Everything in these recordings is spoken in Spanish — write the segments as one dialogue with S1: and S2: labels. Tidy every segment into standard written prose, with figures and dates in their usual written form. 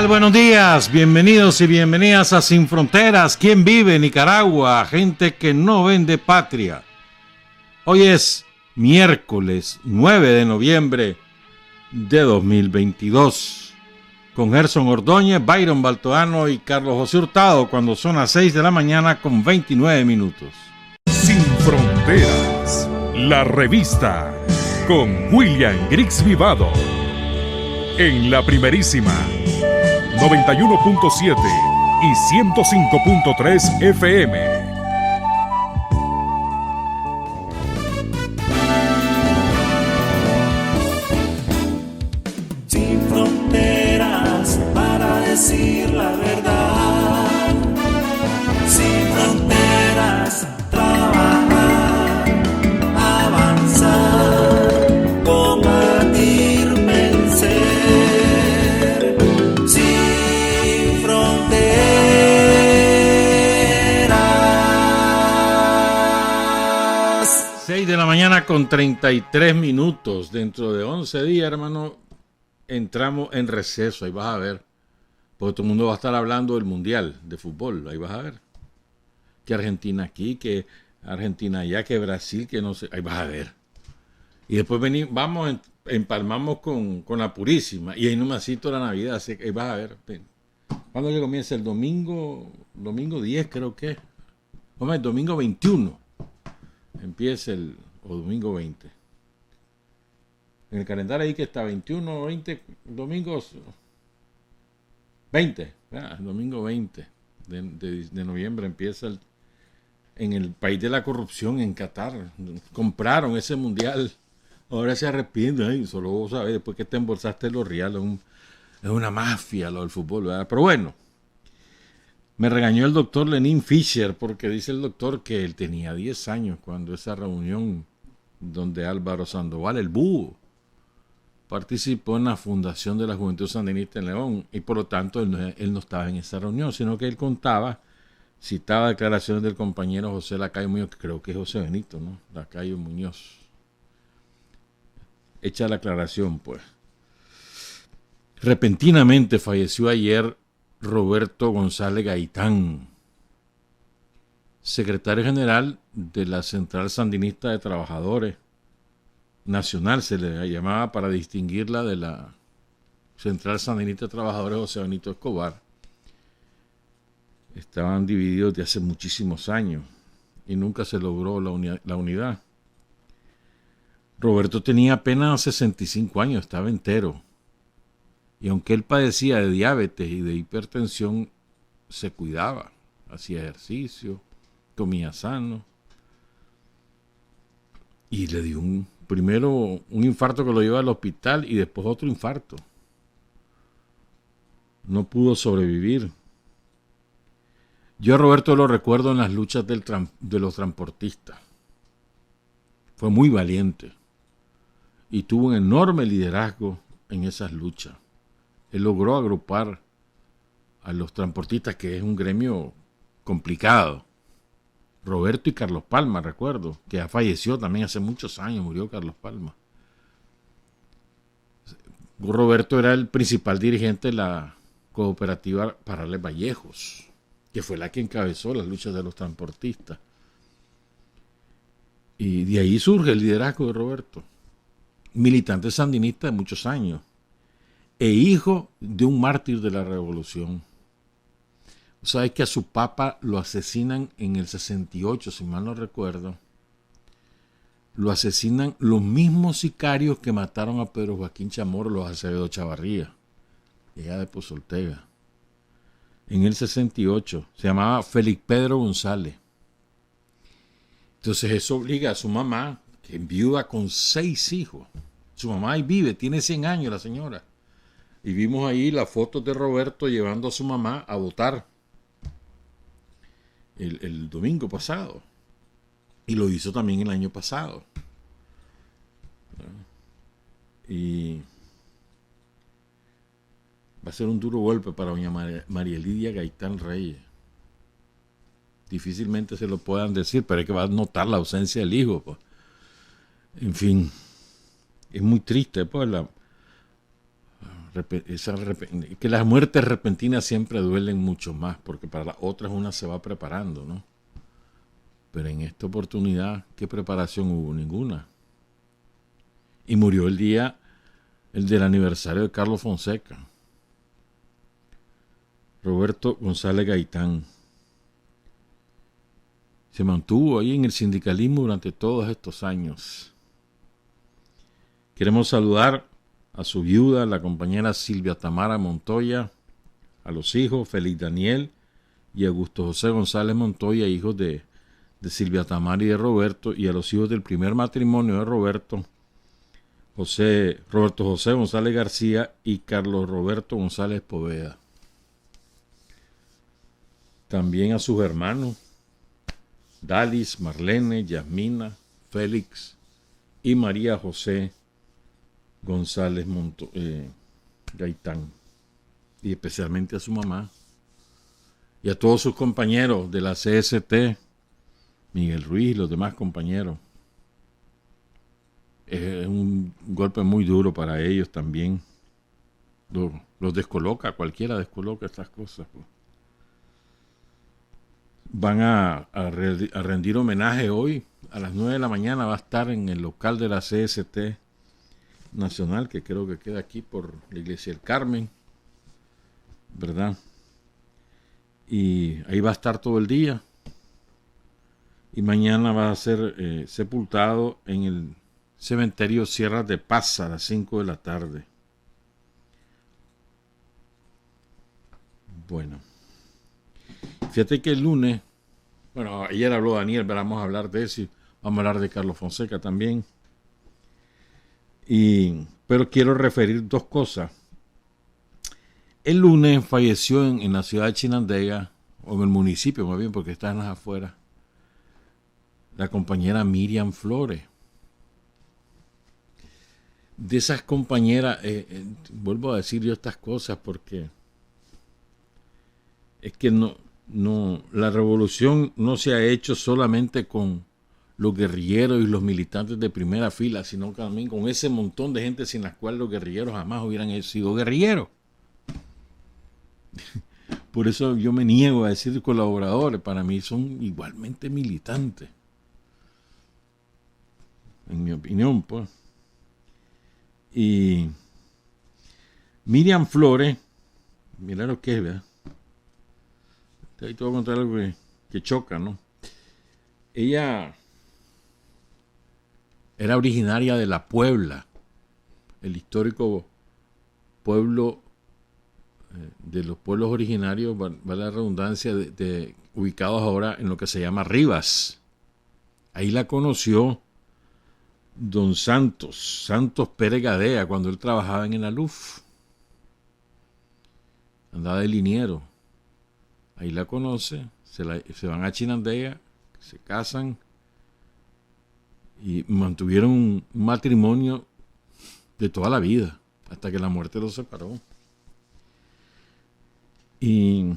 S1: tal? Buenos días, bienvenidos y bienvenidas a Sin Fronteras. ¿Quién vive en Nicaragua? Gente que no vende patria. Hoy es miércoles 9 de noviembre de 2022. Con Gerson Ordóñez, Byron Baltoano y Carlos José Hurtado cuando son las 6 de la mañana con 29 minutos.
S2: Sin Fronteras, la revista con William Griggs Vivado. En la primerísima 91.7 y 105.3 FM.
S3: Sin fronteras para decir la verdad. Sin fronteras, trabajar, avanzar, combatir, vencer. Sin fronteras.
S1: 6 de la mañana con 33 minutos. Dentro de 11 días, hermano, entramos en receso. Ahí vas a ver. Porque todo el mundo va a estar hablando del Mundial de Fútbol. Ahí vas a ver. Que Argentina aquí, que Argentina allá, que Brasil, que no sé. Ahí vas a ver. Y después vamos, empalmamos con la Purísima. Y ahí nomasito la Navidad. Así que ahí vas a ver. ¿Cuándo que comienza? El domingo 10 creo que es. Hombre, el domingo 21. Empieza o domingo 20. En el calendario ahí que está 21, 20 domingos. 20. El domingo 20 de noviembre empieza en el país de la corrupción, en Qatar. Compraron ese mundial. Ahora se arrepienten. Solo vos sabés, después que te embolsaste los reales. Es una mafia lo del fútbol, ¿verdad? Pero bueno. Me regañó el doctor Lenín Fischer porque dice el doctor que él tenía 10 años cuando esa reunión donde Álvaro Sandoval, el búho, participó en la fundación de la Juventud Sandinista en León y por lo tanto él no estaba en esa reunión, sino que él citaba declaraciones del compañero José Lacayo Muñoz, que creo que es José Benito, ¿no? Lacayo Muñoz. Echa la aclaración, pues. Repentinamente falleció ayer Roberto González Gaitán, secretario general de la Central Sandinista de Trabajadores Nacional, se le llamaba para distinguirla de la Central Sandinista de Trabajadores José Benito Escobar. Estaban divididos de hace muchísimos años y nunca se logró la unidad. Roberto tenía apenas 65 años, estaba entero. Y aunque él padecía de diabetes y de hipertensión, se cuidaba, hacía ejercicio, comía sano. Y le dio primero un infarto que lo llevó al hospital y después otro infarto. No pudo sobrevivir. Yo a Roberto lo recuerdo en las luchas de los transportistas. Fue muy valiente y tuvo un enorme liderazgo en esas luchas. Él logró agrupar a los transportistas, que es un gremio complicado. Roberto y Carlos Palma, recuerdo, que ya falleció también hace muchos años, murió Carlos Palma. Roberto era el principal dirigente de la cooperativa Parales Vallejos, que fue la que encabezó las luchas de los transportistas. Y de ahí surge el liderazgo de Roberto. Militante sandinista de muchos años e hijo de un mártir de la revolución. ¿Sabes que a su papá lo asesinan en el 68, si mal no recuerdo? Lo asesinan los mismos sicarios que mataron a Pedro Joaquín Chamorro, los Acevedo Chavarría, allá de Pozo Ortega. En el 68, se llamaba Félix Pedro González. Entonces eso obliga a su mamá, que enviuda con 6 hijos. Su mamá ahí vive, tiene 100 años la señora. Y vimos ahí las fotos de Roberto llevando a su mamá a votar el domingo pasado. Y lo hizo también el año pasado. Y va a ser un duro golpe para doña María Lidia Gaitán Reyes. Difícilmente se lo puedan decir, pero es que va a notar la ausencia del hijo, pues. En fin, es muy triste, pues, que las muertes repentinas siempre duelen mucho más, porque para las otras una se va preparando, ¿no? Pero en esta oportunidad, ¿qué preparación hubo? Ninguna. Y murió el del aniversario de Carlos Fonseca. Roberto González Gaitán. Se mantuvo ahí en el sindicalismo durante todos estos años. Queremos saludar a su viuda, la compañera Silvia Tamara Montoya, a los hijos Félix Daniel y Augusto José González Montoya, hijos de Silvia Tamara y de Roberto, y a los hijos del primer matrimonio de Roberto José González García y Carlos Roberto González Poveda. También a sus hermanos Dalis, Marlene, Yasmina, Félix y María José González Gaitán, y especialmente a su mamá y a todos sus compañeros de la CST, Miguel Ruiz y los demás compañeros. Es un golpe muy duro para ellos también. Los descoloca, cualquiera descoloca estas cosas, pues. Van a rendir homenaje hoy a las 9 de la mañana. Va a estar en el local de la CST Nacional, que creo que queda aquí por la Iglesia del Carmen, ¿verdad? Y ahí va a estar todo el día. Y mañana va a ser sepultado en el cementerio Sierras de Paz a las 5 de la tarde. Bueno, fíjate que el lunes, bueno, ayer habló Daniel, pero vamos a hablar de eso, y vamos a hablar de Carlos Fonseca también. Pero quiero referir dos cosas. El lunes falleció en la ciudad de Chinandega, o en el municipio más bien, porque está en las afueras, la compañera Miriam Flores. De esas compañeras, vuelvo a decir yo estas cosas porque es que la revolución no se ha hecho solamente con los guerrilleros y los militantes de primera fila, sino también con ese montón de gente sin las cuales los guerrilleros jamás hubieran sido guerrilleros. Por eso yo me niego a decir colaboradores, para mí son igualmente militantes, en mi opinión, pues. Y Miriam Flores, mira lo que es, ¿verdad? Ahí te voy a contar algo que choca, ¿no? Ella era originaria de La Puebla, el histórico pueblo de los pueblos originarios, vale la redundancia, ubicados ahora en lo que se llama Rivas. Ahí la conoció don Santos Pérez Gadea, cuando él trabajaba en la LUF. Andaba de liniero. Ahí la conoce, se van a Chinandega, se casan y mantuvieron un matrimonio de toda la vida, hasta que la muerte los separó. Y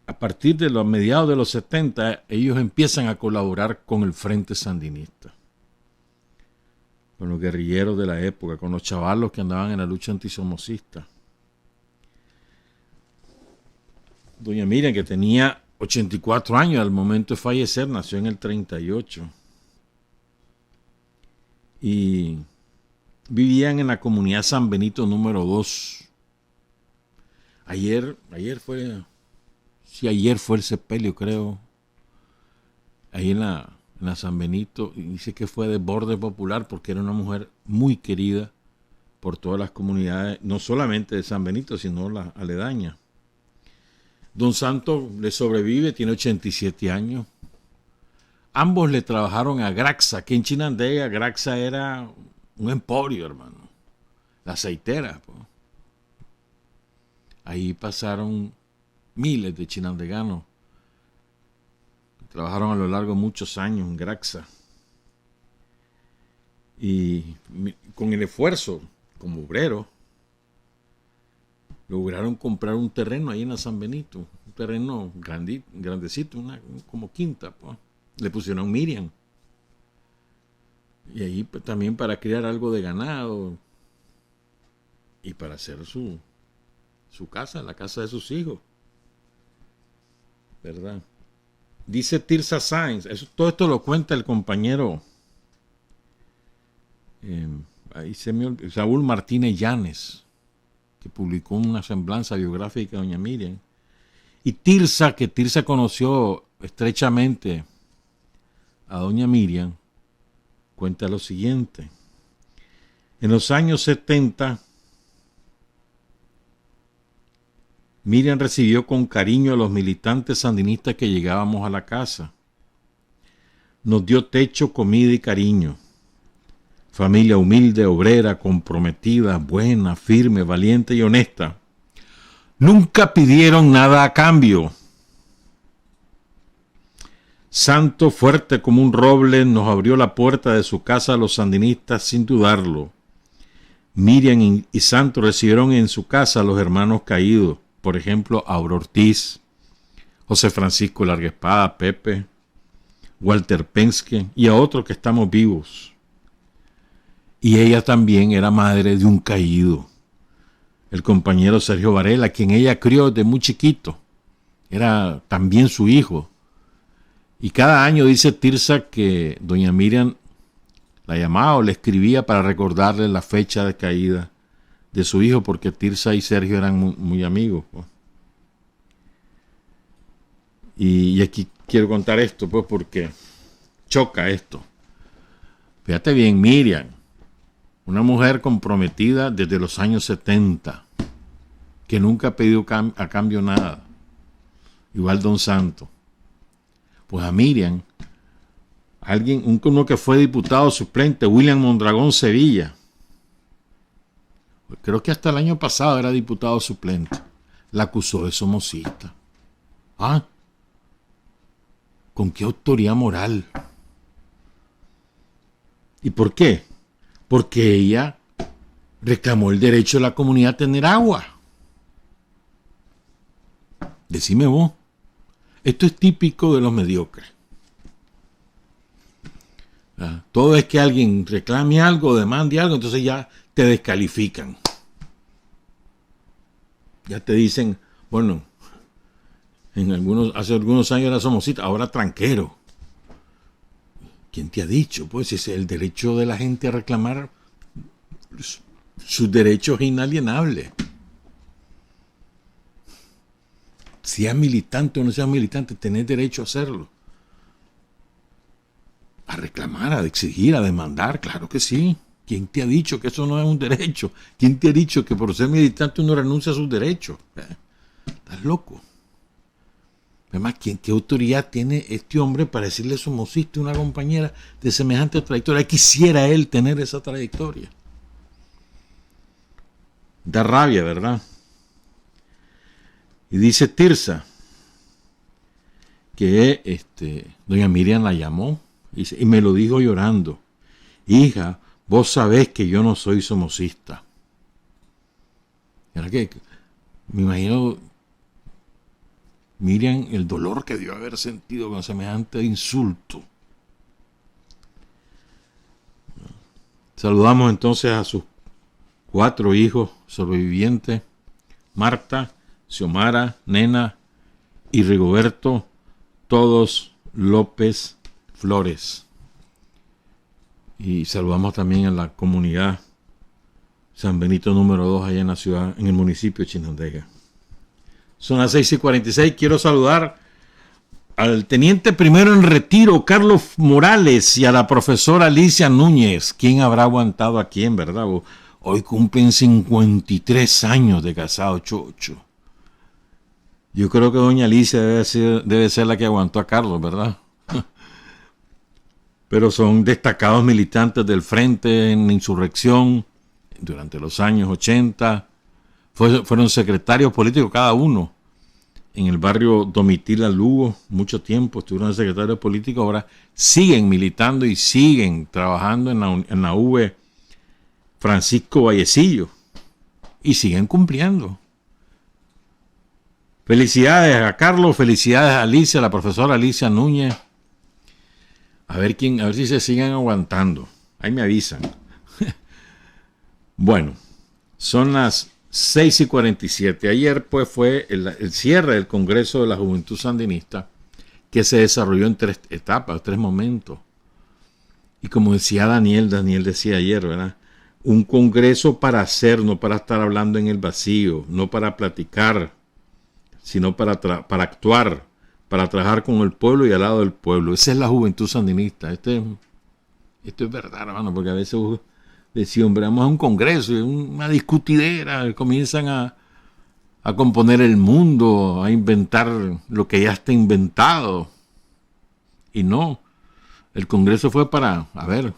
S1: a partir de los mediados de los 70, ellos empiezan a colaborar con el Frente Sandinista, con los guerrilleros de la época, con los chavalos que andaban en la lucha antisomocista. Doña Miriam, que tenía 84 años al momento de fallecer, nació en el 38. Y vivían en la comunidad San Benito número 2. Ayer fue el sepelio, creo. Ahí en la San Benito. Y dice que fue de borde popular porque era una mujer muy querida por todas las comunidades, no solamente de San Benito, sino las aledañas. Don Santos le sobrevive, tiene 87 años. Ambos le trabajaron a Graxa, que en Chinandega Graxa era un emporio, hermano. La aceitera, pues. Ahí pasaron miles de chinandeganos. Trabajaron a lo largo de muchos años en Graxa. Y con el esfuerzo, como obrero, lograron comprar un terreno ahí en la San Benito. Un terreno grandecito, como quinta, pues. Le pusieron Miriam. Y ahí pues, también para criar algo de ganado. y para hacer su casa, la casa de sus hijos, ¿verdad? Dice Tirsa Sáenz, todo esto lo cuenta el compañero Saúl Martínez Llanes, que publicó una semblanza biográfica de doña Miriam. Y Tirsa conoció estrechamente a doña Miriam, cuenta lo siguiente. En los años 70, Miriam recibió con cariño a los militantes sandinistas que llegábamos a la casa. Nos dio techo, comida y cariño. Familia humilde, obrera, comprometida, buena, firme, valiente y honesta. Nunca pidieron nada a cambio. Santo, fuerte como un roble, nos abrió la puerta de su casa a los sandinistas sin dudarlo. Miriam y Santo recibieron en su casa a los hermanos caídos, por ejemplo, Aura Ortiz, José Francisco Larguespada, Pepe, Walter Penske y a otros que estamos vivos. Y ella también era madre de un caído, el compañero Sergio Varela, quien ella crió desde muy chiquito. Era también su hijo. Y cada año dice Tirsa que doña Miriam la llamaba o le escribía para recordarle la fecha de caída de su hijo, porque Tirsa y Sergio eran muy amigos. Pues. Y aquí quiero contar esto, pues, porque choca esto. Fíjate bien, Miriam, una mujer comprometida desde los años 70, que nunca ha pedido a cambio nada. Igual don Santo. Pues a Miriam, uno que fue diputado suplente, William Mondragón Sevilla, creo que hasta el año pasado era diputado suplente, la acusó de somocista. ¿Con qué autoridad moral? ¿Y por qué? Porque ella reclamó el derecho de la comunidad a tener agua. Decime vos. Esto es típico de los mediocres. Todo es que alguien reclame algo, demande algo, entonces ya te descalifican. Ya te dicen, bueno, hace algunos años era somocista, ahora tranquero. ¿Quién te ha dicho? Pues ese es el derecho de la gente a reclamar sus derechos inalienables. Sea militante o no sea militante, tenés derecho a hacerlo. A reclamar, a exigir, a demandar, claro que sí. ¿Quién te ha dicho que eso no es un derecho? ¿Quién te ha dicho que por ser militante uno renuncia a sus derechos? Estás loco. Además, ¿qué autoridad tiene este hombre para decirle somocista a una compañera de semejante trayectoria? Quisiera él tener esa trayectoria. Da rabia, ¿verdad? Y dice Tirsa que doña Miriam la llamó y me lo dijo llorando. Hija, vos sabés que yo no soy somocista. ¿Verdad que? Me imagino Miriam el dolor que debió haber sentido con semejante insulto. Saludamos entonces a sus 4 hijos sobrevivientes: Marta, Xiomara, Nena y Rigoberto, todos López Flores. Y saludamos también a la comunidad San Benito número 2 allá en la ciudad, en el municipio de Chinandega. Son las 6:46. Quiero saludar al teniente primero en retiro, Carlos Morales, y a la profesora Alicia Núñez. ¿Quién habrá aguantado a quién, verdad? Hoy cumplen 53 años de casado, chocho. Yo creo que doña Alicia debe ser la que aguantó a Carlos, ¿verdad? Pero son destacados militantes del Frente en la insurrección durante los años 80. Fueron secretarios políticos cada uno. En el barrio Domitila Lugo, mucho tiempo estuvieron secretarios políticos. Ahora siguen militando y siguen trabajando en la V Francisco Vallecillo. Y siguen cumpliendo. Felicidades a Carlos, felicidades a Alicia, a la profesora Alicia Núñez. A ver si se siguen aguantando. Ahí me avisan. Bueno, Son las 6:47. Ayer pues fue el cierre del Congreso de la Juventud Sandinista, que se desarrolló en 3 etapas, 3 momentos. Y como decía Daniel decía ayer, ¿verdad? Un congreso para hacer, no para estar hablando en el vacío, no para platicar, sino para actuar, para trabajar con el pueblo y al lado del pueblo. Esa es la Juventud Sandinista. Esto es verdad, hermano, porque a veces decía, hombre, vamos a un congreso, una discutidera, comienzan a componer el mundo, a inventar lo que ya está inventado. Y no, el congreso fue para, a ver,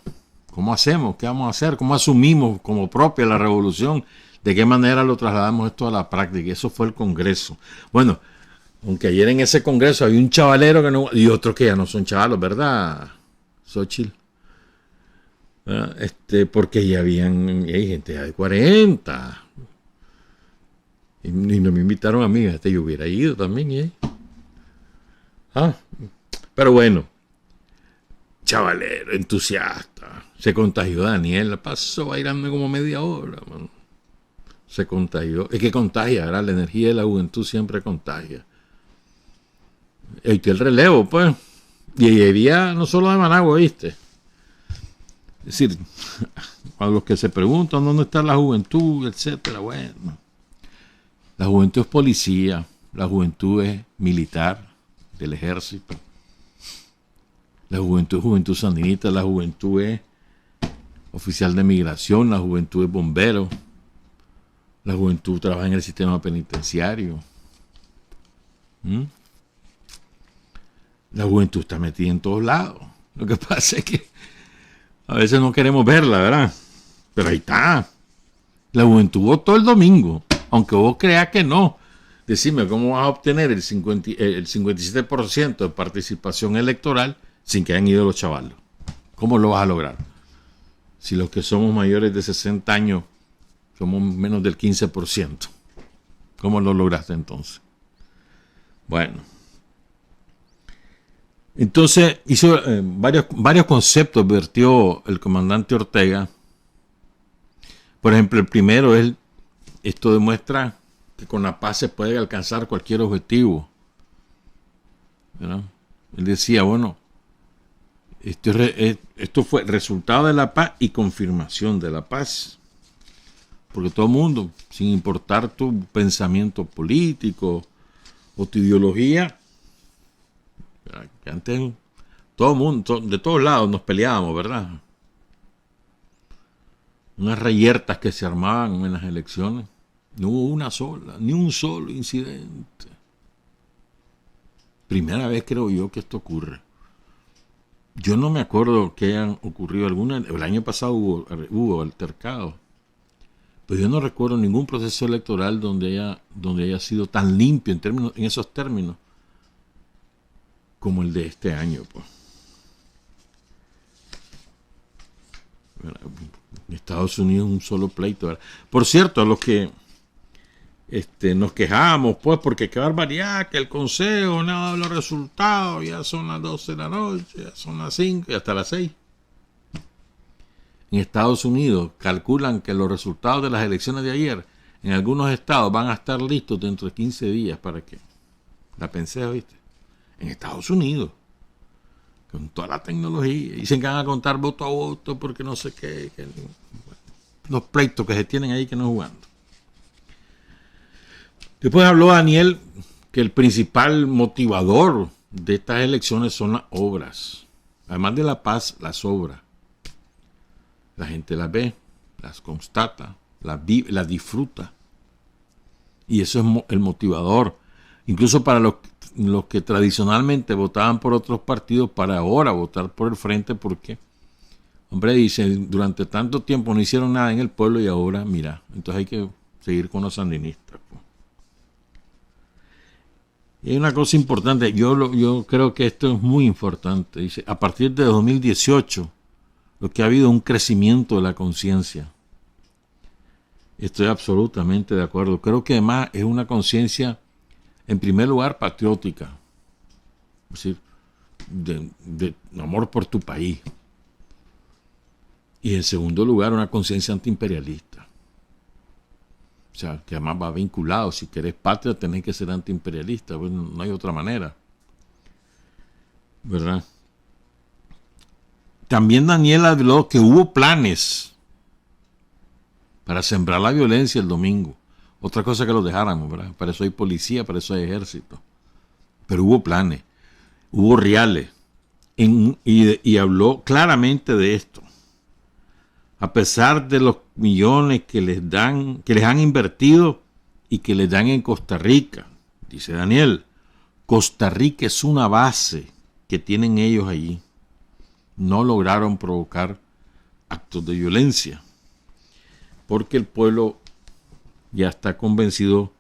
S1: ¿cómo hacemos? ¿Qué vamos a hacer? ¿Cómo asumimos como propia la revolución? ¿De qué manera lo trasladamos esto a la práctica? Y eso fue el congreso. Bueno, aunque ayer en ese congreso había un chavalero que no, y otros que ya no son chavalos, ¿verdad, Xochitl? Porque ya hay gente de 40. Y no me invitaron a mí, yo hubiera ido también. Pero bueno, chavalero, entusiasta. Se contagió Daniel, pasó bailando como media hora, man. Se contagió. Es que contagia, ¿verdad? La energía de la juventud siempre contagia. El relevo, pues. Y había no solo de Managua, ¿viste? Es decir, a los que se preguntan dónde está la juventud, etcétera, bueno. La juventud es policía, la juventud es militar del ejército. La juventud es juventud sandinista, la juventud es oficial de migración, la juventud es bombero, la juventud trabaja en el sistema penitenciario. La juventud está metida en todos lados. Lo que pasa es que a veces no queremos verla, ¿verdad? Pero ahí está. La juventud votó el domingo, aunque vos creas que no. Decime, ¿cómo vas a obtener el 57% de participación electoral sin que hayan ido los chavalos? ¿Cómo lo vas a lograr? Si los que somos mayores de 60 años somos menos del 15%. ¿Cómo lo lograste entonces? Bueno. Entonces hizo varios conceptos, vertió el comandante Ortega. Por ejemplo, el primero es, esto demuestra que con la paz se puede alcanzar cualquier objetivo, ¿verdad? Él decía, bueno, esto fue resultado de la paz y confirmación de la paz. Porque todo el mundo, sin importar tu pensamiento político o tu ideología, que antes todo el mundo, de todos lados nos peleábamos, ¿verdad? Unas reyertas que se armaban en las elecciones. No hubo una sola, ni un solo incidente. Primera vez creo yo que esto ocurre. Yo no me acuerdo que hayan ocurrido alguna. El año pasado hubo altercados. Pero yo no recuerdo ningún proceso electoral donde haya sido tan limpio en esos términos como el de este año, pues. En Estados Unidos un solo pleito, ¿verdad? Por cierto, a los que nos quejamos, pues, porque qué barbaridad, que el consejo no ha dado los resultados, ya son las 12 de la noche, ya son las 5 y hasta las 6. En Estados Unidos calculan que los resultados de las elecciones de ayer en algunos estados van a estar listos dentro de 15 días. ¿Para qué? La pensé, ¿viste? En Estados Unidos, con toda la tecnología, dicen que van a contar voto a voto porque no sé qué, los pleitos que se tienen ahí que no jugando. Después habló Daniel que el principal motivador de estas elecciones son las obras. Además de la paz, las obras. La gente las ve, las constata, las disfruta. Y eso es el motivador. Incluso para los que tradicionalmente votaban por otros partidos, para ahora votar por el Frente, porque, hombre, dicen, durante tanto tiempo no hicieron nada en el pueblo y ahora, mira, entonces hay que seguir con los sandinistas. Pues. Y hay una cosa importante, yo creo que esto es muy importante. Dice, a partir de 2018, lo que ha habido un crecimiento de la conciencia. Estoy absolutamente de acuerdo. Creo que además es una conciencia, en primer lugar, patriótica. Es decir, de amor por tu país. Y en segundo lugar, una conciencia antiimperialista. O sea, que además va vinculado. Si querés patria, tenés que ser antiimperialista. Bueno, no hay otra manera. ¿Verdad? También Daniel habló que hubo planes para sembrar la violencia el domingo. Otra cosa que los dejáramos, ¿verdad? Para eso hay policía, para eso hay ejército. Pero hubo planes, hubo reales. Y habló claramente de esto. A pesar de los millones que les han invertido y que les dan en Costa Rica, dice Daniel, Costa Rica es una base que tienen ellos allí. No lograron provocar actos de violencia, porque el pueblo ya está convencido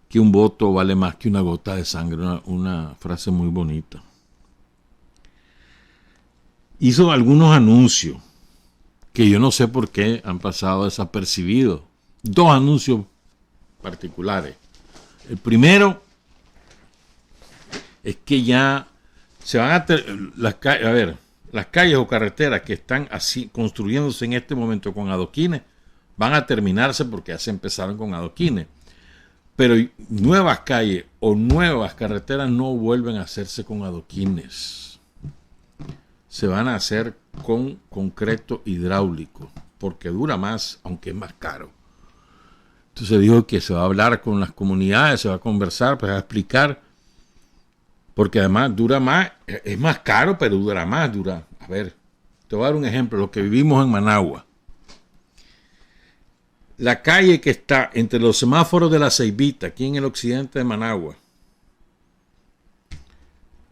S1: que un voto vale más que una gota de sangre, una frase muy bonita. Hizo algunos anuncios que yo no sé por qué han pasado desapercibidos. Dos anuncios particulares. El primero es que ya se van a las calles o carreteras que están así construyéndose en este momento con adoquines van a terminarse porque ya se empezaron con adoquines. Pero nuevas calles o nuevas carreteras no vuelven a hacerse con adoquines. Se van a hacer con concreto hidráulico, porque dura más, aunque es más caro. Entonces dijo que se va a hablar con las comunidades, se va a conversar, pues va a explicar, porque además dura más, es más caro, pero dura más, A ver, te voy a dar un ejemplo, lo que vivimos en Managua. La calle que está entre los semáforos de la Ceibita, aquí en el occidente de Managua,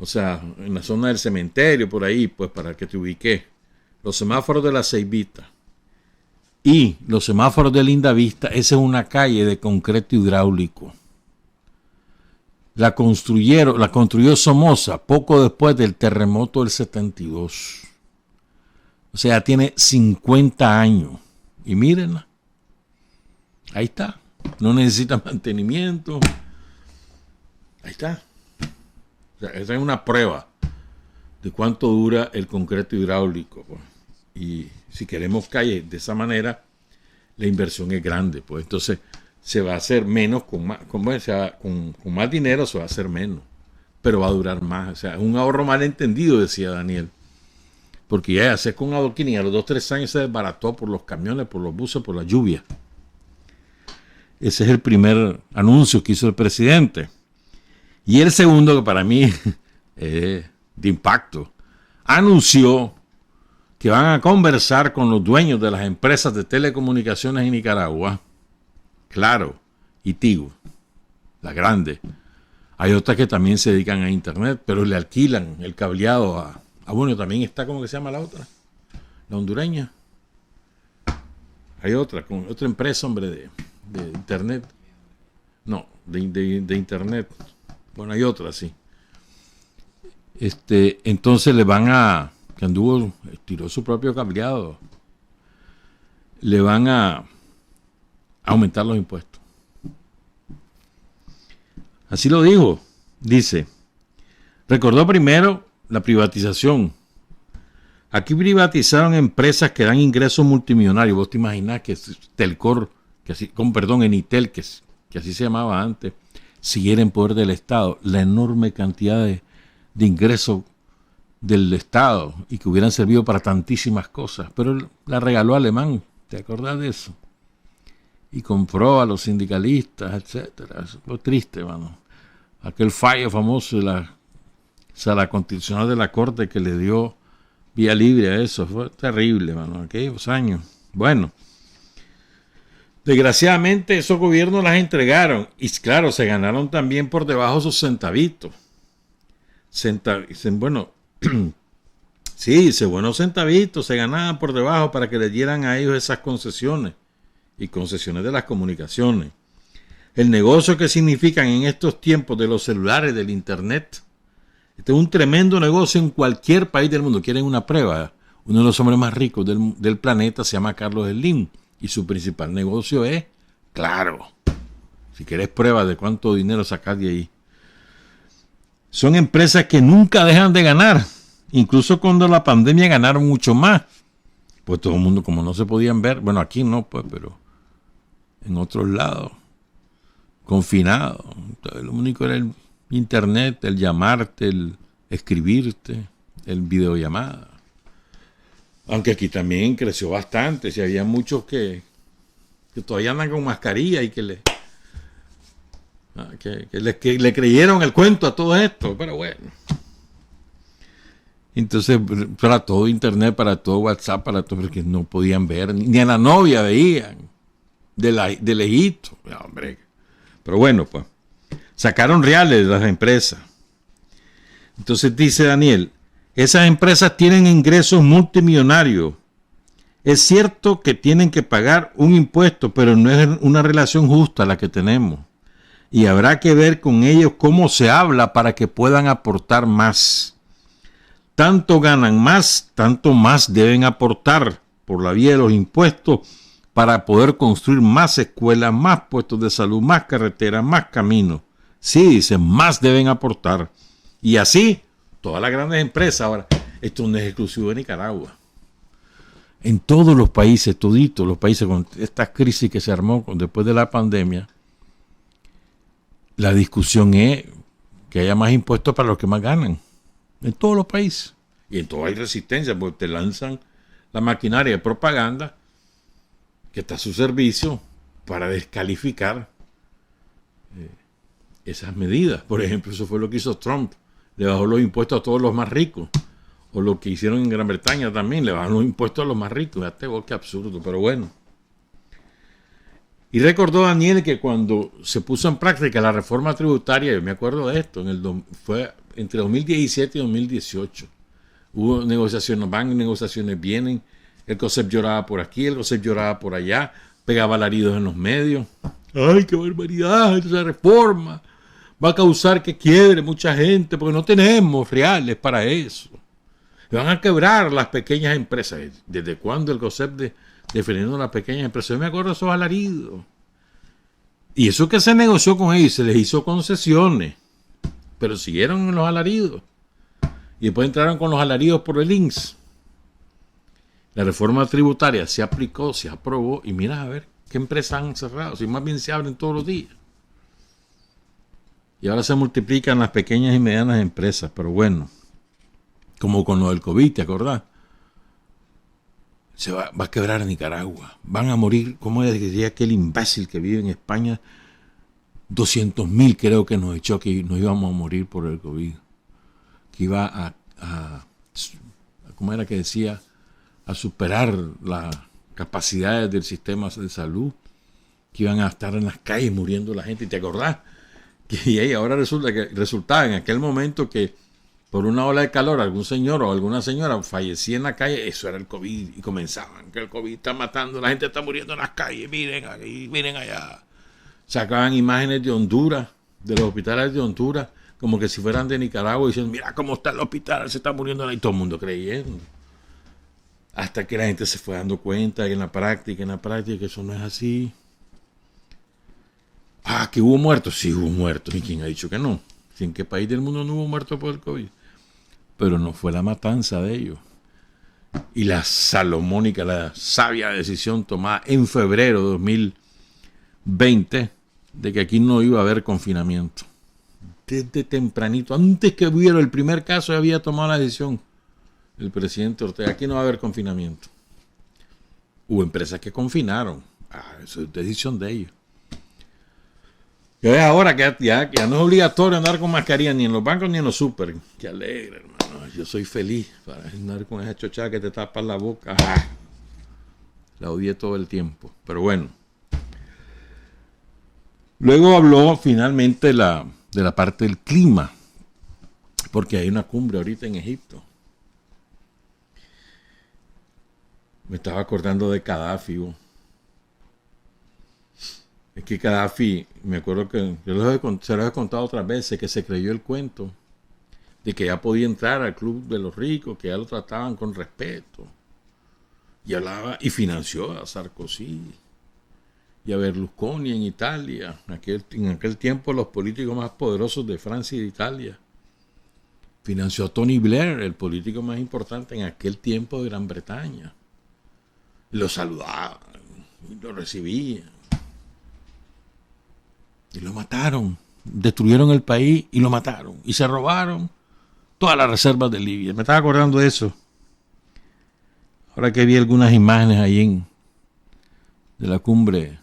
S1: o sea, en la zona del cementerio, por ahí, pues para que te ubiques, los semáforos de la Ceibita y los semáforos de Lindavista, esa es una calle de concreto hidráulico. La construyó Somoza poco después del terremoto del 72. O sea, tiene 50 años. Y mírenla. Ahí está. No necesita mantenimiento. Ahí está. O sea, esa es una prueba de cuánto dura el concreto hidráulico. Pues. Y si queremos calles de esa manera, la inversión es grande. Pues entonces se va a hacer menos con más dinero, se va a hacer menos. Pero va a durar más. O sea, es un ahorro mal entendido, decía Daniel. Porque ya se con adoquines y a los 2-3 años se desbarató por los camiones, por los buses, por la lluvia. Ese es el primer anuncio que hizo el presidente. Y el segundo, que para mí es de impacto, anunció que van a conversar con los dueños de las empresas de telecomunicaciones en Nicaragua, Claro y Tigo, las grandes. Hay otras que también se dedican a internet, pero le alquilan el cableado a bueno, también está, ¿cómo que se llama la otra? La hondureña. Hay otra empresa, hombre, de internet. No, de internet. Bueno, hay otra, sí. Entonces le van a, que anduvo, tiró su propio cableado, le van a aumentar los impuestos. Así lo dijo. Dice, recordó primero la privatización. Aquí privatizaron empresas que dan ingresos multimillonarios. Vos te imaginás que Telcor, Enitel, que así se llamaba antes, siguiera en poder del Estado. La enorme cantidad de ingresos del Estado y que hubieran servido para tantísimas cosas. Pero la regaló Alemán. ¿Te acordás de eso? Y compró a los sindicalistas, etcétera. Fue triste, mano. Aquel fallo famoso de la Sala Constitucional de la Corte que le dio vía libre a eso. Fue terrible, mano, aquellos años. Bueno, desgraciadamente esos gobiernos las entregaron. Y claro, se ganaron también por debajo sus centavitos. Bueno, sí, buenos centavitos se ganaban por debajo para que le dieran a ellos esas concesiones. Y concesiones de las comunicaciones. El negocio que significan en estos tiempos de los celulares, del internet. Este es un tremendo negocio en cualquier país del mundo. ¿Quieren una prueba? Uno de los hombres más ricos del planeta se llama Carlos Slim. Y su principal negocio es Claro. Si querés pruebas de cuánto dinero sacás de ahí. Son empresas que nunca dejan de ganar. Incluso cuando la pandemia ganaron mucho más. Pues todo el mundo, como no se podían ver. Bueno, aquí no, pues, pero en otros lados, confinados. Entonces, lo único era el internet, el llamarte, el escribirte, el videollamada. Aunque aquí también creció bastante. Si había muchos que todavía andan con mascarilla y que le creyeron el cuento a todo esto. Pero bueno. Entonces, para todo internet, para todo WhatsApp, para todo, porque no podían ver, ni a la novia veían, de lejito. Hombre. Pero bueno, pues, sacaron reales de las empresas. Entonces dice Daniel, esas empresas tienen ingresos multimillonarios. Es cierto que tienen que pagar un impuesto, pero no es una relación justa la que tenemos. Y habrá que ver con ellos cómo se habla para que puedan aportar más. Tanto ganan más, tanto más deben aportar por la vía de los impuestos para poder construir más escuelas, más puestos de salud, más carreteras, más caminos. Sí, dicen, más deben aportar. Y así, todas las grandes empresas. Ahora, esto no es exclusivo de Nicaragua. En todos los países, toditos los países, con esta crisis que se armó después de la pandemia, la discusión es que haya más impuestos para los que más ganan. En todos los países. Y en todo hay resistencia, porque te lanzan la maquinaria de propaganda que está a su servicio para descalificar esas medidas. Por ejemplo, eso fue lo que hizo Trump. Le bajó los impuestos a todos los más ricos. O lo que hicieron en Gran Bretaña también, le bajaron los impuestos a los más ricos. Fíjate vos, qué absurdo, pero bueno. Y recordó Daniel que cuando se puso en práctica la reforma tributaria, yo me acuerdo de esto, fue entre 2017 y 2018. Hubo negociaciones, van negociaciones, vienen. El COSEP lloraba por aquí, el COSEP lloraba por allá, pegaba alaridos en los medios. ¡Ay, qué barbaridad! Esa reforma va a causar que quiebre mucha gente, porque no tenemos reales para eso. Van a quebrar las pequeñas empresas. ¿Desde cuándo el COSEP defendiendo a las pequeñas empresas? Yo me acuerdo de esos alaridos. Y eso que se negoció con ellos, se les hizo concesiones, pero siguieron en los alaridos. Y después entraron con los alaridos por el INSS. La reforma tributaria se aplicó, se aprobó, y mira a ver qué empresas han cerrado, si más bien se abren todos los días. Y ahora se multiplican las pequeñas y medianas empresas, pero bueno, como con lo del COVID, ¿te acordás? Se va a quebrar Nicaragua. Van a morir, como decía aquel imbécil que vive en España, 200,000 creo que nos echó que nos íbamos a morir por el COVID. Que iba a ¿cómo era que decía? A superar las capacidades del sistema de salud, que iban a estar en las calles muriendo la gente. ¿Y te acordás? Y ahora resultaba en aquel momento que por una ola de calor algún señor o alguna señora fallecía en la calle, eso era el COVID, y comenzaban, que el COVID está matando, la gente está muriendo en las calles, miren aquí, miren allá. Sacaban imágenes de Honduras, de los hospitales de Honduras, como que si fueran de Nicaragua, diciendo, mira cómo está el hospital, se está muriendo, y todo el mundo creyendo. Hasta que la gente se fue dando cuenta que en la práctica, que eso no es así. Ah, que hubo muertos. Sí, hubo muertos. ¿Y quién ha dicho que no? ¿En qué país del mundo no hubo muertos por el COVID? Pero no fue la matanza de ellos. Y la salomónica, la sabia decisión tomada en febrero de 2020 de que aquí no iba a haber confinamiento. Desde tempranito, antes que hubiera el primer caso, ya había tomado la decisión el presidente Ortega. Aquí no va a haber confinamiento. Hubo empresas que confinaron. Eso es decisión de ellos. Y ahora que ya no es obligatorio andar con mascarilla ni en los bancos ni en los súper. Qué alegre, hermano. Yo soy feliz para andar con esa chochada que te tapa la boca. La odié todo el tiempo. Pero bueno. Luego habló finalmente de la parte del clima. Porque hay una cumbre ahorita en Egipto. Me estaba acordando de Gaddafi. Es que Gaddafi, me acuerdo que se lo he contado otras veces, que se creyó el cuento de que ya podía entrar al club de los ricos, que ya lo trataban con respeto. Y hablaba y financió a Sarkozy y a Berlusconi en Italia. En aquel tiempo los políticos más poderosos de Francia y de Italia. Financió a Tony Blair, el político más importante en aquel tiempo de Gran Bretaña. Lo saludaban, lo recibían. Y lo mataron. Destruyeron el país y lo mataron. Y se robaron todas las reservas de Libia. Me estaba acordando de eso. Ahora que vi algunas imágenes ahí de la cumbre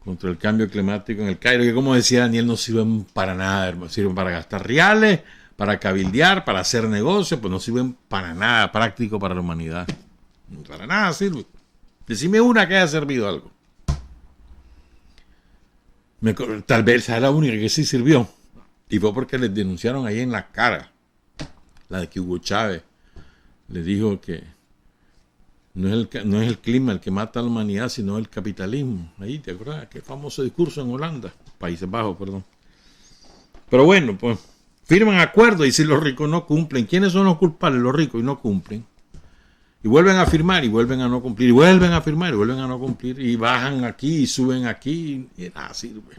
S1: contra el cambio climático en el Cairo, que como decía Daniel, no sirven para nada, hermano. Sirven para gastar reales, para cabildear, para hacer negocios, pues no sirven para nada práctico para la humanidad. Para nada sirve. Decime una que haya servido algo. Tal vez sea la única que sí sirvió. Y fue porque les denunciaron ahí en la cara. La de que Hugo Chávez les dijo que no es el clima el que mata a la humanidad, sino el capitalismo. Ahí, ¿te acuerdas? Qué famoso discurso en Holanda. Países Bajos, perdón. Pero bueno, pues firman acuerdos y si los ricos no cumplen, ¿quiénes son los culpables? Los ricos, y no cumplen. Y vuelven a firmar y vuelven a no cumplir. Y vuelven a firmar y vuelven a no cumplir. Y bajan aquí y suben aquí. Y nada sirve.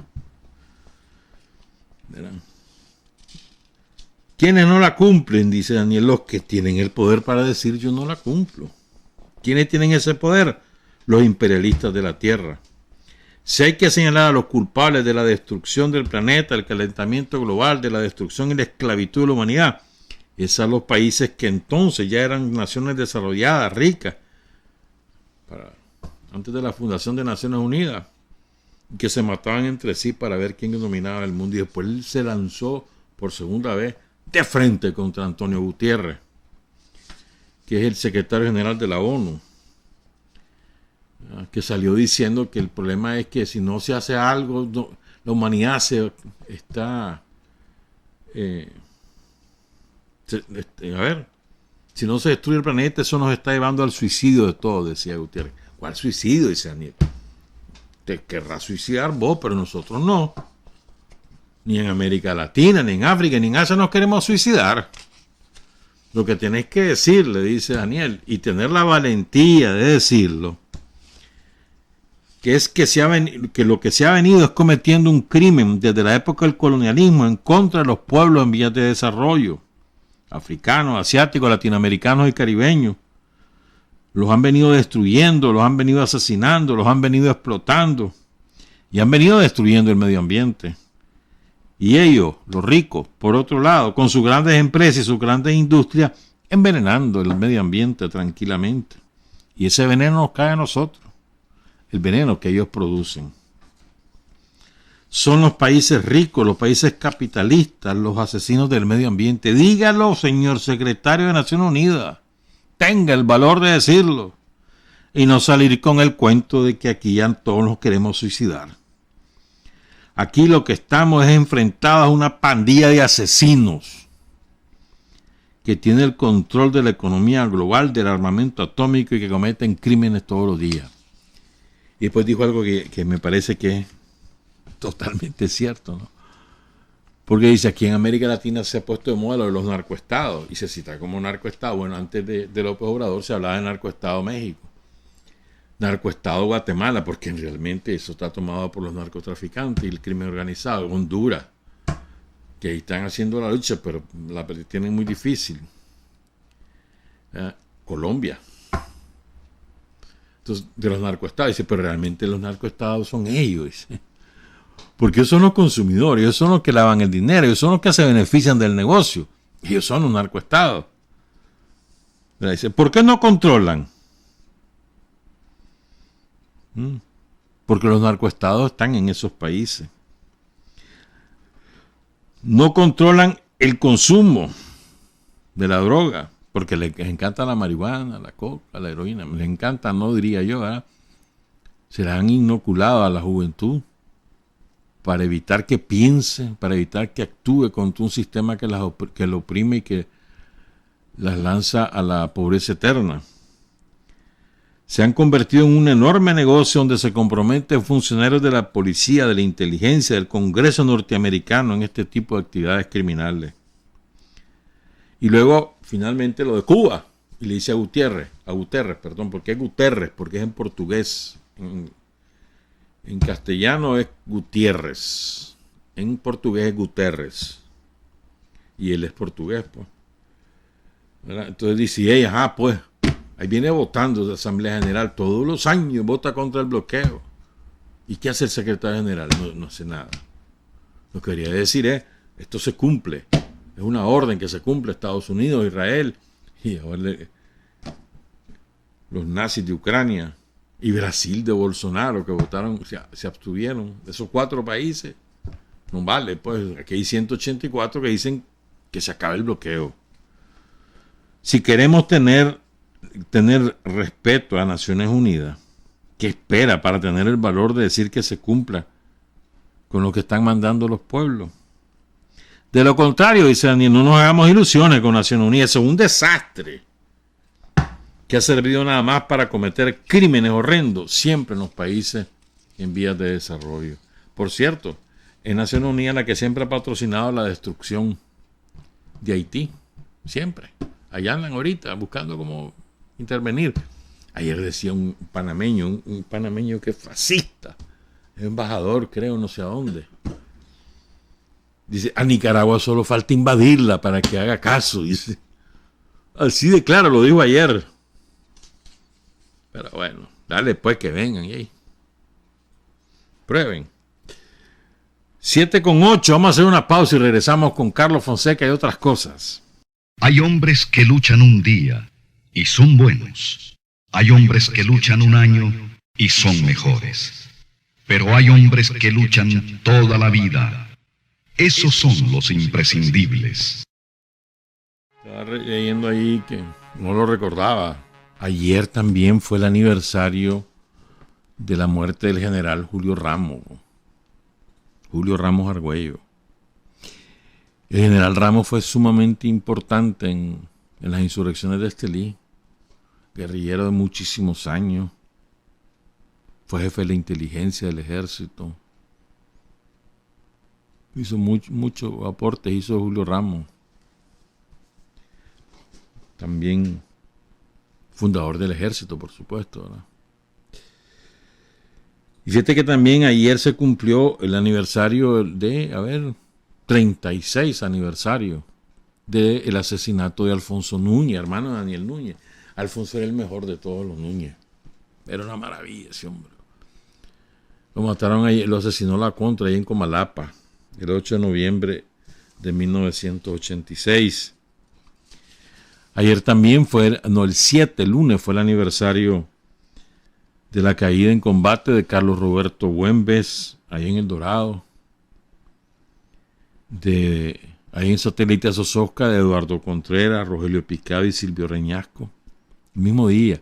S1: ¿Verán? ¿Quiénes no la cumplen? Dice Daniel, los que tienen el poder para decir yo no la cumplo. ¿Quiénes tienen ese poder? Los imperialistas de la Tierra. Si hay que señalar a los culpables de la destrucción del planeta, el calentamiento global, de la destrucción y la esclavitud de la humanidad, es a los países que entonces ya eran naciones desarrolladas, ricas, antes de la fundación de Naciones Unidas, que se mataban entre sí para ver quién dominaba el mundo. Y después él se lanzó por segunda vez de frente contra Antonio Gutiérrez, que es el secretario general de la ONU, que salió diciendo que el problema es que si no se hace algo, la humanidad está... si no se destruye el planeta, eso nos está llevando al suicidio de todos, decía Gutiérrez. ¿Cuál suicidio? Dice Daniel. Te querrás suicidar vos, pero nosotros no. Ni en América Latina, ni en África, ni en Asia nos queremos suicidar. Lo que tenés que decir, le dice Daniel, y tener la valentía de decirlo, que es que lo que se ha venido es cometiendo un crimen desde la época del colonialismo en contra de los pueblos en vías de desarrollo, africanos, asiáticos, latinoamericanos y caribeños. Los han venido destruyendo, los han venido asesinando, los han venido explotando y han venido destruyendo el medio ambiente. Y ellos, los ricos, por otro lado, con sus grandes empresas y sus grandes industrias, envenenando el medio ambiente tranquilamente. Y ese veneno nos cae a nosotros, el veneno que ellos producen. Son los países ricos, los países capitalistas, los asesinos del medio ambiente. Dígalo, señor secretario de Naciones Unidas. Tenga el valor de decirlo. Y no salir con el cuento de que aquí ya todos nos queremos suicidar. Aquí lo que estamos es enfrentados a una pandilla de asesinos que tiene el control de la economía global, del armamento atómico y que cometen crímenes todos los días. Y después dijo algo que me parece que es totalmente cierto, ¿no? Porque dice, aquí en América Latina se ha puesto de moda lo de los narcoestados y se cita como narcoestado. Bueno, antes de López Obrador se hablaba de narcoestado México, narcoestado Guatemala, porque realmente eso está tomado por los narcotraficantes y el crimen organizado. Honduras, que ahí están haciendo la lucha, pero la tienen muy difícil. Colombia. Entonces, de los narcoestados, dice, pero realmente los narcoestados son ellos, dice. Porque ellos son los consumidores, ellos son los que lavan el dinero, ellos son los que se benefician del negocio. Ellos son los narcoestados. Dice, ¿por qué no controlan? Porque los narcoestados están en esos países. No controlan el consumo de la droga, porque les encanta la marihuana, la coca, la heroína. Les encanta, no diría yo, ¿verdad? Se la han inoculado a la juventud para evitar que piense, para evitar que actúe contra un sistema que lo oprime y que las lanza a la pobreza eterna. Se han convertido en un enorme negocio donde se comprometen funcionarios de la policía, de la inteligencia, del Congreso norteamericano en este tipo de actividades criminales. Y luego, finalmente, lo de Cuba. Y le dice a Guterres, ¿por qué Guterres? Porque es en portugués. En castellano es Gutiérrez. En portugués es Guterres. Y él es portugués, pues. ¿Verdad? Entonces dice, pues, ahí viene votando de Asamblea General. Todos los años vota contra el bloqueo. ¿Y qué hace el secretario general? No hace nada. Lo que quería decir es, esto se cumple. Es una orden que se cumple. Estados Unidos, Israel, y ahora los nazis de Ucrania y Brasil de Bolsonaro, que votaron, se abstuvieron. De esos 4 países, no vale. Pues aquí hay 184 que dicen que se acabe el bloqueo. Si queremos tener respeto a Naciones Unidas, ¿qué espera para tener el valor de decir que se cumpla con lo que están mandando los pueblos? De lo contrario, dice Daniel, no nos hagamos ilusiones con Naciones Unidas. Eso es un desastre que ha servido nada más para cometer crímenes horrendos siempre en los países en vías de desarrollo. Por cierto, es Naciones Unidas la que siempre ha patrocinado la destrucción de Haití. Siempre. Allá andan ahorita buscando cómo intervenir. Ayer decía un panameño que es fascista, es embajador, creo, no sé a dónde. Dice, a Nicaragua solo falta invadirla para que haga caso. Dice, así de claro, lo dijo ayer. Pero bueno, dale pues que vengan y ahí. Prueben. 7:08, vamos a hacer una pausa y regresamos con Carlos Fonseca y otras cosas.
S4: Hay hombres que luchan un día y son buenos. Hay hombres que luchan un año y son mejores. Pero hay hombres que luchan toda la vida. Esos son los imprescindibles.
S1: Estaba leyendo ahí que no lo recordaba. Ayer también fue el aniversario de la muerte del general Julio Ramos Argüello. El general Ramos fue sumamente importante en las insurrecciones de Estelí, guerrillero de muchísimos años, fue jefe de la inteligencia del ejército, hizo mucho aporte, hizo Julio Ramos, también fundador del ejército, por supuesto, ¿verdad? Y fíjate que también ayer se cumplió el aniversario de, 36 aniversario del asesinato de Alfonso Núñez, hermano de Daniel Núñez. Alfonso era el mejor de todos los Núñez. Era una maravilla ese hombre. Lo mataron ahí, lo asesinó la Contra ahí en Comalapa, el 8 de noviembre de 1986. Ayer también el lunes fue el aniversario de la caída en combate de Carlos Roberto Güemes, ahí en El Dorado. Ahí en Satélite Sososca, de Eduardo Contreras, Rogelio Picado y Silvio Reñasco. El mismo día.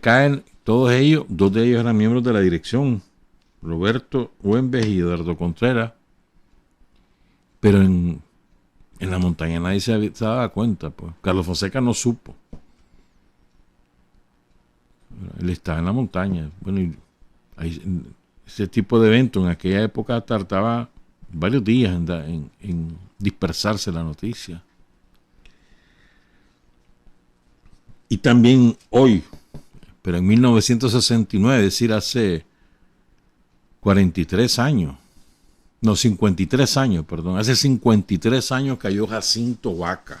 S1: Caen todos ellos, 2 de ellos eran miembros de la dirección, Roberto Güemes y Eduardo Contreras. Pero en la montaña nadie se daba cuenta, pues. Carlos Fonseca no supo. Él estaba en la montaña. Bueno, y ese tipo de evento en aquella época tardaba varios días en dispersarse la noticia. Y también hoy, pero en 1969, es decir, hace 53 años, no, 53 años, perdón, hace 53 años cayó Jacinto Vaca,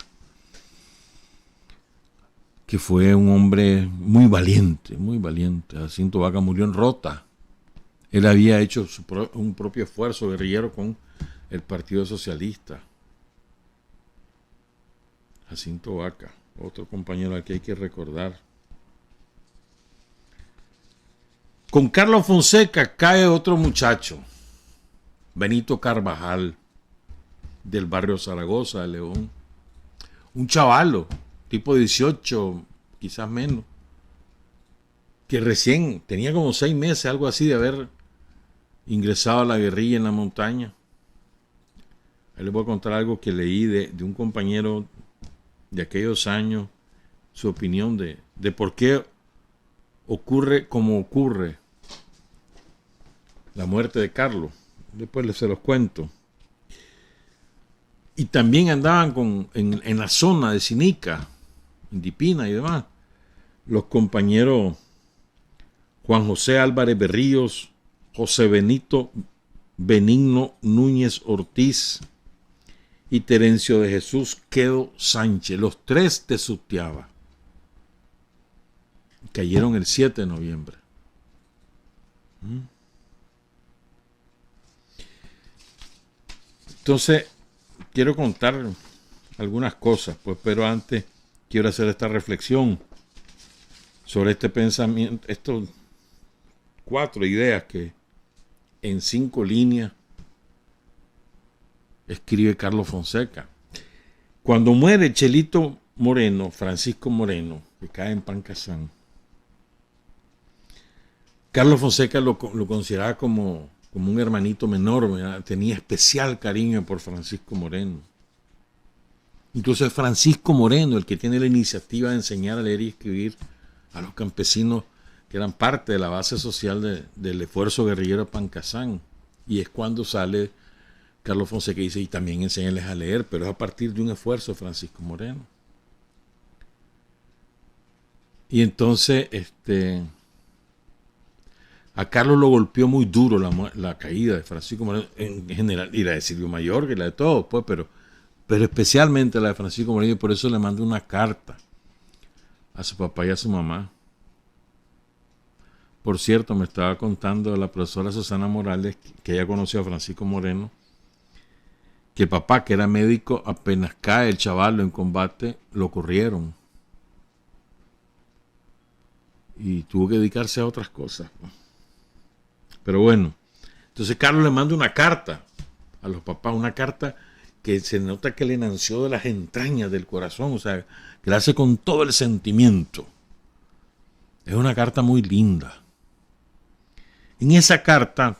S1: que fue un hombre muy valiente, muy valiente. Jacinto Vaca murió en Rota. Él había hecho un propio esfuerzo guerrillero con el Partido Socialista. Jacinto Vaca, otro compañero al que hay que recordar. Con Carlos Fonseca cae otro muchacho, Benito Carvajal, del barrio Zaragoza de León. Un chavalo, tipo 18, quizás menos, que recién tenía como 6 meses, algo así, de haber ingresado a la guerrilla en la montaña. Ahí les voy a contar algo que leí de un compañero de aquellos años, su opinión de por qué ocurre como ocurre la muerte de Carlos. Después se los cuento. Y también andaban en la zona de Sinica, en Dipina y demás, los compañeros Juan José Álvarez Berríos, José Benito Benigno Núñez Ortiz y Terencio de Jesús Quedo Sánchez, los 3 de Sutiaba. Cayeron el 7 de noviembre. Entonces, quiero contar algunas cosas, pues, pero antes quiero hacer esta reflexión sobre este pensamiento, estas 4 ideas que en 5 líneas escribe Carlos Fonseca. Cuando muere Chelito Moreno, Francisco Moreno, que cae en Pancasán, Carlos Fonseca lo consideraba como un hermanito menor, ¿verdad? Tenía especial cariño por Francisco Moreno. Incluso es Francisco Moreno el que tiene la iniciativa de enseñar a leer y escribir a los campesinos que eran parte de la base social del esfuerzo guerrillero de Pancasán. Y es cuando sale Carlos Fonseca y dice, y también enséñales a leer, pero es a partir de un esfuerzo de Francisco Moreno. Y entonces, a Carlos lo golpeó muy duro la caída de Francisco Moreno, en general, y la de Silvio Mayor, que la de todos, pues, pero especialmente la de Francisco Moreno, y por eso le mandó una carta a su papá y a su mamá. Por cierto, me estaba contando la profesora Susana Morales, que ella conoció a Francisco Moreno, que papá, que era médico, apenas cae el chaval en combate, lo corrieron. Y tuvo que dedicarse a otras cosas. Pero bueno, entonces Carlos le manda una carta a los papás, una carta que se nota que le nació de las entrañas del corazón, o sea, que la hace con todo el sentimiento. Es una carta muy linda. En esa carta,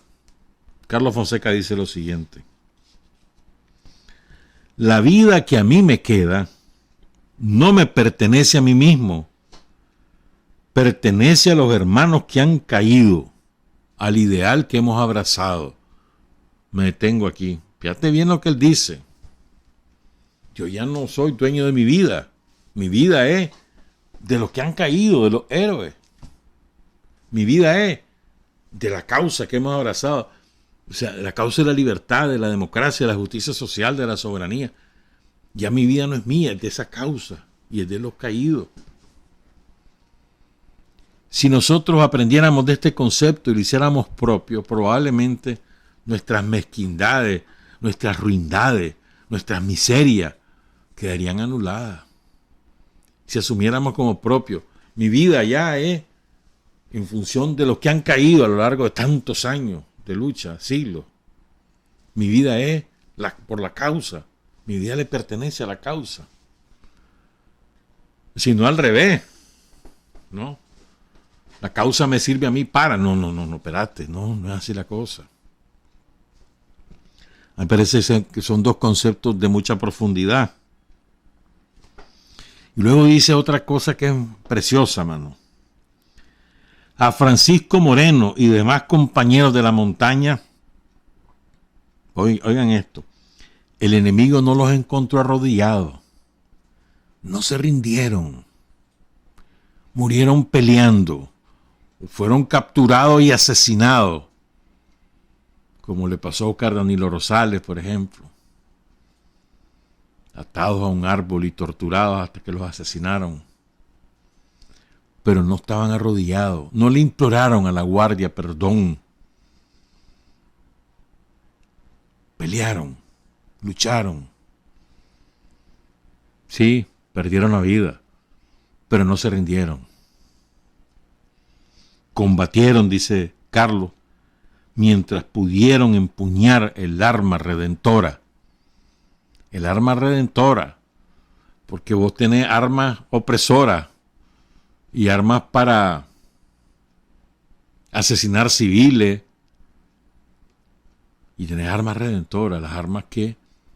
S1: Carlos Fonseca dice lo siguiente: la vida que a mí me queda no me pertenece a mí mismo, pertenece a los hermanos que han caído, al ideal que hemos abrazado. Me detengo aquí. Fíjate bien lo que él dice. Yo ya no soy dueño de mi vida. Mi vida es de los que han caído, de los héroes. Mi vida es de la causa que hemos abrazado. O sea, la causa de la libertad, de la democracia, de la justicia social, de la soberanía. Ya mi vida no es mía, es de esa causa y es de los caídos. Si nosotros aprendiéramos de este concepto y lo hiciéramos propio, probablemente nuestras mezquindades, nuestras ruindades, nuestras miserias quedarían anuladas. Si asumiéramos como propio, mi vida ya es en función de los que han caído a lo largo de tantos años de lucha, siglos. Mi vida es por la causa. Mi vida le pertenece a la causa. Si no al revés, ¿no? La causa me sirve a mí para. No, espérate, no es así la cosa. Me parece que son 2 conceptos de mucha profundidad. Y luego dice otra cosa que es preciosa, mano. A Francisco Moreno y demás compañeros de la montaña, oigan esto, el enemigo no los encontró arrodillados, no se rindieron, murieron peleando, fueron capturados y asesinados, como le pasó a Oscar Danilo Rosales, por ejemplo, atados a un árbol y torturados hasta que los asesinaron. Pero no estaban arrodillados, no le imploraron a la guardia perdón. Pelearon, lucharon. Sí, perdieron la vida, pero no se rindieron. Combatieron, dice Carlos, mientras pudieron empuñar el arma redentora. El arma redentora, porque vos tenés armas opresoras y armas para asesinar civiles, y tenés armas redentoras, las armas que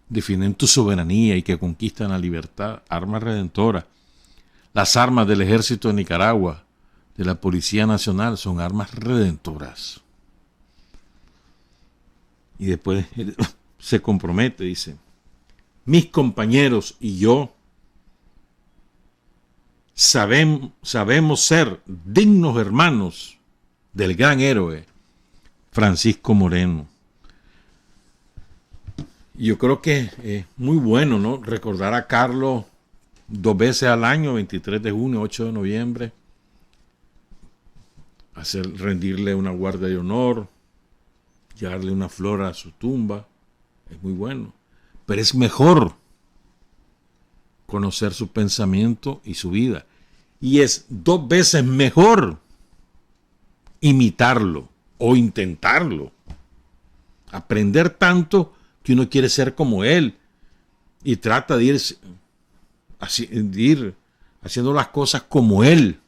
S1: defienden tu soberanía y que conquistan la libertad, armas redentoras. Las armas del ejército de Nicaragua, de la Policía Nacional, son armas redentoras. Y después se compromete, dice: mis compañeros y yo sabemos ser dignos hermanos del gran héroe Francisco Moreno. Y yo creo que es muy bueno, ¿no?, recordar a Carlos 2 veces al año, 23 de junio, 8 de noviembre, rendirle una guardia de honor, llevarle una flor a su tumba. Es muy bueno. pero es mejor conocer su pensamiento y su vida. Y es 2 veces mejor imitarlo o intentarlo. Aprender tanto que uno quiere ser como él y trata de ir haciendo las cosas como él.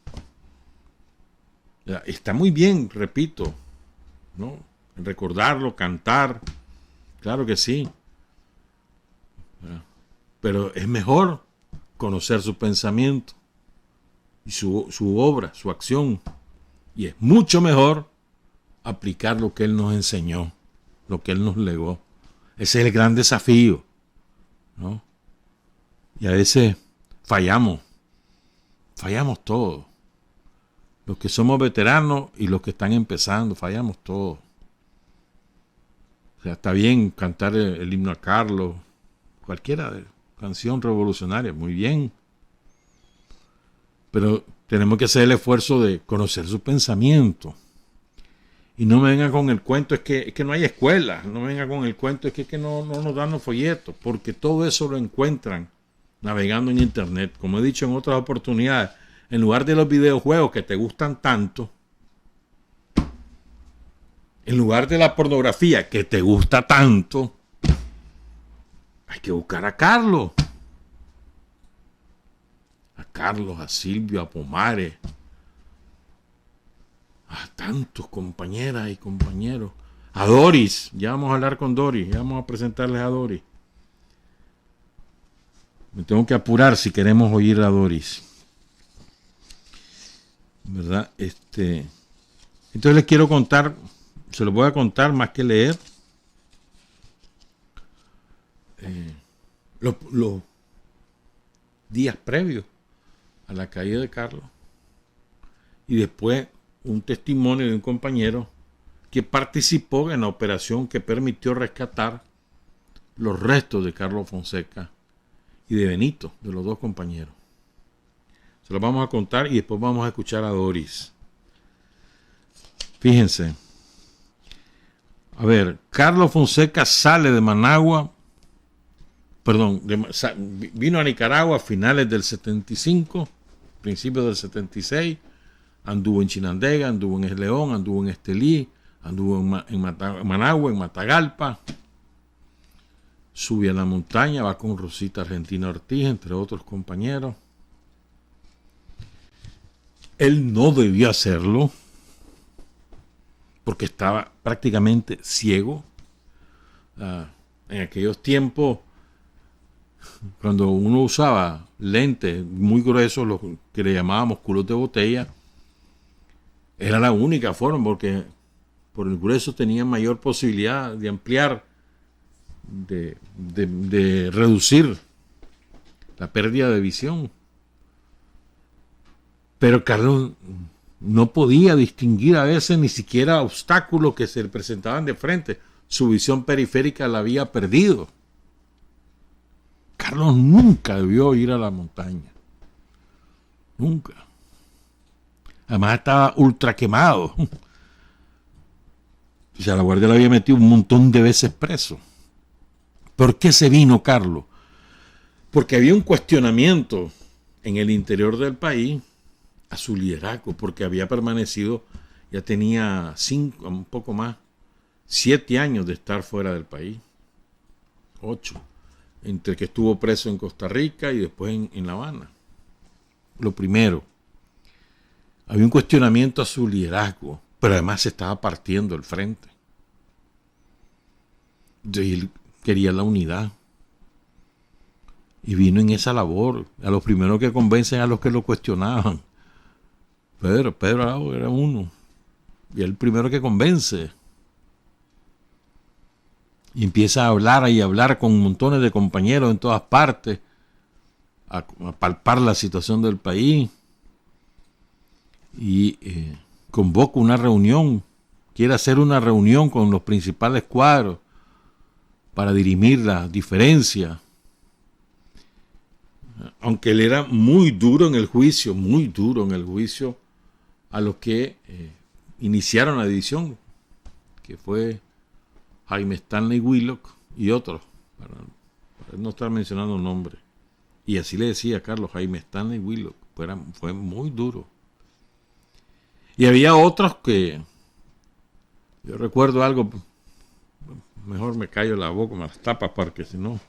S1: Está muy bien, repito, ¿no? Recordarlo, cantar, claro que sí. Pero es mejor conocer su pensamiento y su obra, su acción. Y es mucho mejor aplicar lo que él nos enseñó, lo que él nos legó. Ese es el gran desafío, ¿no? Y a veces fallamos todos. Los que somos veteranos y los que están empezando, fallamos todos. O sea, está bien cantar el himno a Carlos, cualquiera canción revolucionaria, muy bien. Pero tenemos que hacer el esfuerzo de conocer su pensamiento. Y no me venga con el cuento, es que no hay escuela. No me venga con el cuento, es que no nos dan los folletos. Porque todo eso lo encuentran navegando en internet. Como he dicho en otras oportunidades, en lugar de los videojuegos que te gustan tanto, en lugar de la pornografía que te gusta tanto, hay que buscar a Carlos. A Carlos, a Silvio, a Pomares, a tantos compañeras y compañeros. A Doris, ya vamos a hablar con Doris, ya vamos a presentarles a Doris. Me tengo que apurar si queremos oír a Doris. ¿Verdad? Entonces les quiero contar, se los voy a contar más que leer. Los días previos a la caída de Carlos. Y después un testimonio de un compañero que participó en la operación que permitió rescatar los restos de Carlos Fonseca y de Benito, de los 2 compañeros. Se los vamos a contar y después vamos a escuchar a Doris. Fíjense. A ver, Carlos Fonseca sale de Managua, vino a Nicaragua a finales del 75, principios del 76, anduvo en Chinandega, anduvo en Esleón, anduvo en Estelí, anduvo en Managua, en Matagalpa, sube a la montaña, va con Rosita Argentina Ortiz, entre otros compañeros. Él no debió hacerlo porque estaba prácticamente ciego. En aquellos tiempos, cuando uno usaba lentes muy gruesos, los que le llamábamos culos de botella, era la única forma, porque por el grueso tenía mayor posibilidad de ampliar, de reducir la pérdida de visión. Pero Carlos no podía distinguir a veces ni siquiera obstáculos que se le presentaban de frente. Su visión periférica la había perdido. Carlos nunca debió ir a la montaña. Nunca. Además estaba ultra quemado. O sea, la guardia le había metido un montón de veces preso. ¿Por qué se vino Carlos? Porque había un cuestionamiento en el interior del país a su liderazgo, porque había permanecido, ya tenía 5, un poco más, 7 años de estar fuera del país. 8. Entre que estuvo preso en Costa Rica y después en La Habana. Lo primero, había un cuestionamiento a su liderazgo, pero además se estaba partiendo el frente. Y él quería la unidad. Y vino en esa labor. A los primeros que convencen a los que lo cuestionaban. Pedro Araujo era uno. Y el primero que convence. Y empieza a hablar con montones de compañeros en todas partes. A palpar la situación del país. Y convoca una reunión. Quiere hacer una reunión con los principales cuadros para dirimir las diferencias. Aunque él era muy duro en el juicio a los que iniciaron la división, que fue Jaime Stanley Willock y otros. no estar mencionando nombres. Y así le decía a Carlos, Jaime Stanley Willock, fue muy duro. Y había otros que, yo recuerdo algo, mejor me callo la boca, me las tapas, porque si no,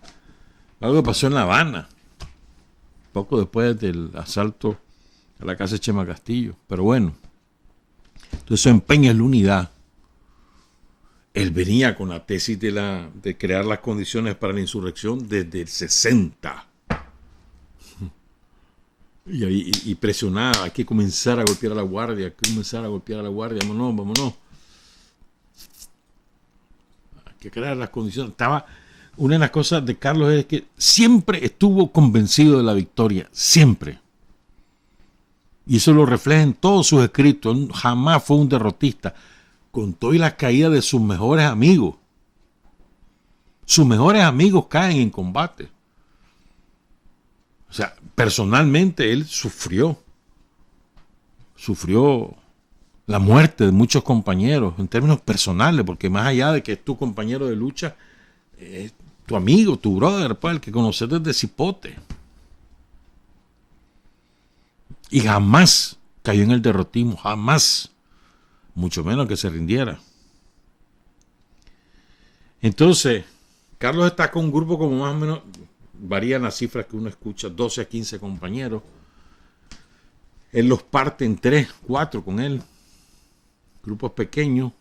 S1: algo que pasó en La Habana, poco después del asalto a la casa de Chema Castillo. Pero bueno, entonces su empeño en la unidad. Él venía con la tesis de crear las condiciones para la insurrección desde el 60. Y presionaba, hay que comenzar a golpear a la guardia, vámonos. Hay que crear las condiciones. Una de las cosas de Carlos es que siempre estuvo convencido de la victoria, siempre. Y eso lo refleja en todos sus escritos. Jamás fue un derrotista. Con todas las caídas de sus mejores amigos. Sus mejores amigos caen en combate. O sea, personalmente él sufrió la muerte de muchos compañeros en términos personales, porque más allá de que es tu compañero de lucha, es tu amigo, tu brother, pues, el que conoces desde cipote. Y jamás cayó en el derrotismo, jamás, mucho menos que se rindiera. Entonces, Carlos está con un grupo como más o menos, varían las cifras que uno escucha, 12 a 15 compañeros. Él los parte en 3, 4 con él, grupos pequeños,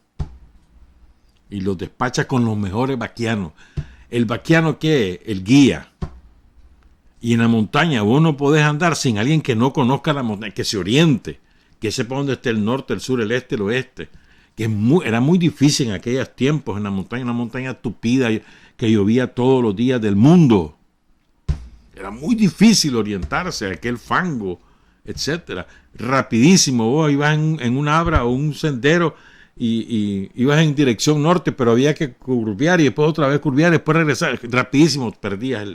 S1: y los despacha con los mejores vaquianos. ¿El vaquiano qué es? El guía. Y en la montaña vos no podés andar sin alguien que no conozca la montaña, que se oriente, que sepa dónde está el norte, el sur, el este, el oeste. Era muy difícil en aquellos tiempos en la montaña, una montaña tupida que llovía todos los días del mundo. Era muy difícil orientarse a aquel fango, etcétera. Rapidísimo, vos ibas en un abra o un sendero y ibas en dirección norte, pero había que curvear y después otra vez curvear y después regresar. Rapidísimo, perdías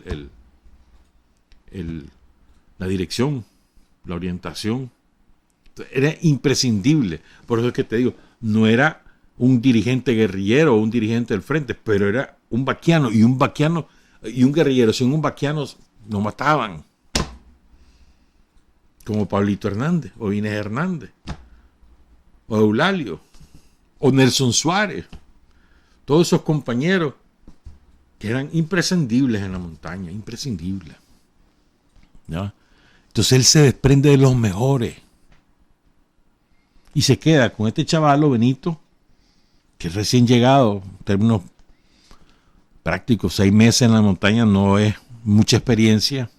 S1: la dirección, la orientación. Era imprescindible. Por eso es que te digo, no era un dirigente guerrillero o un dirigente del frente, pero era un vaquiano y un guerrillero. Sin un vaquiano nos mataban. Como Pablito Hernández, o Inés Hernández, o Eulalio, o Nelson Suárez. Todos esos compañeros que eran imprescindibles en la montaña, imprescindibles. ¿Ya? Entonces él se desprende de los mejores y se queda con este chavalo Benito, que es recién llegado, en términos prácticos, 6 meses en la montaña no es mucha experiencia,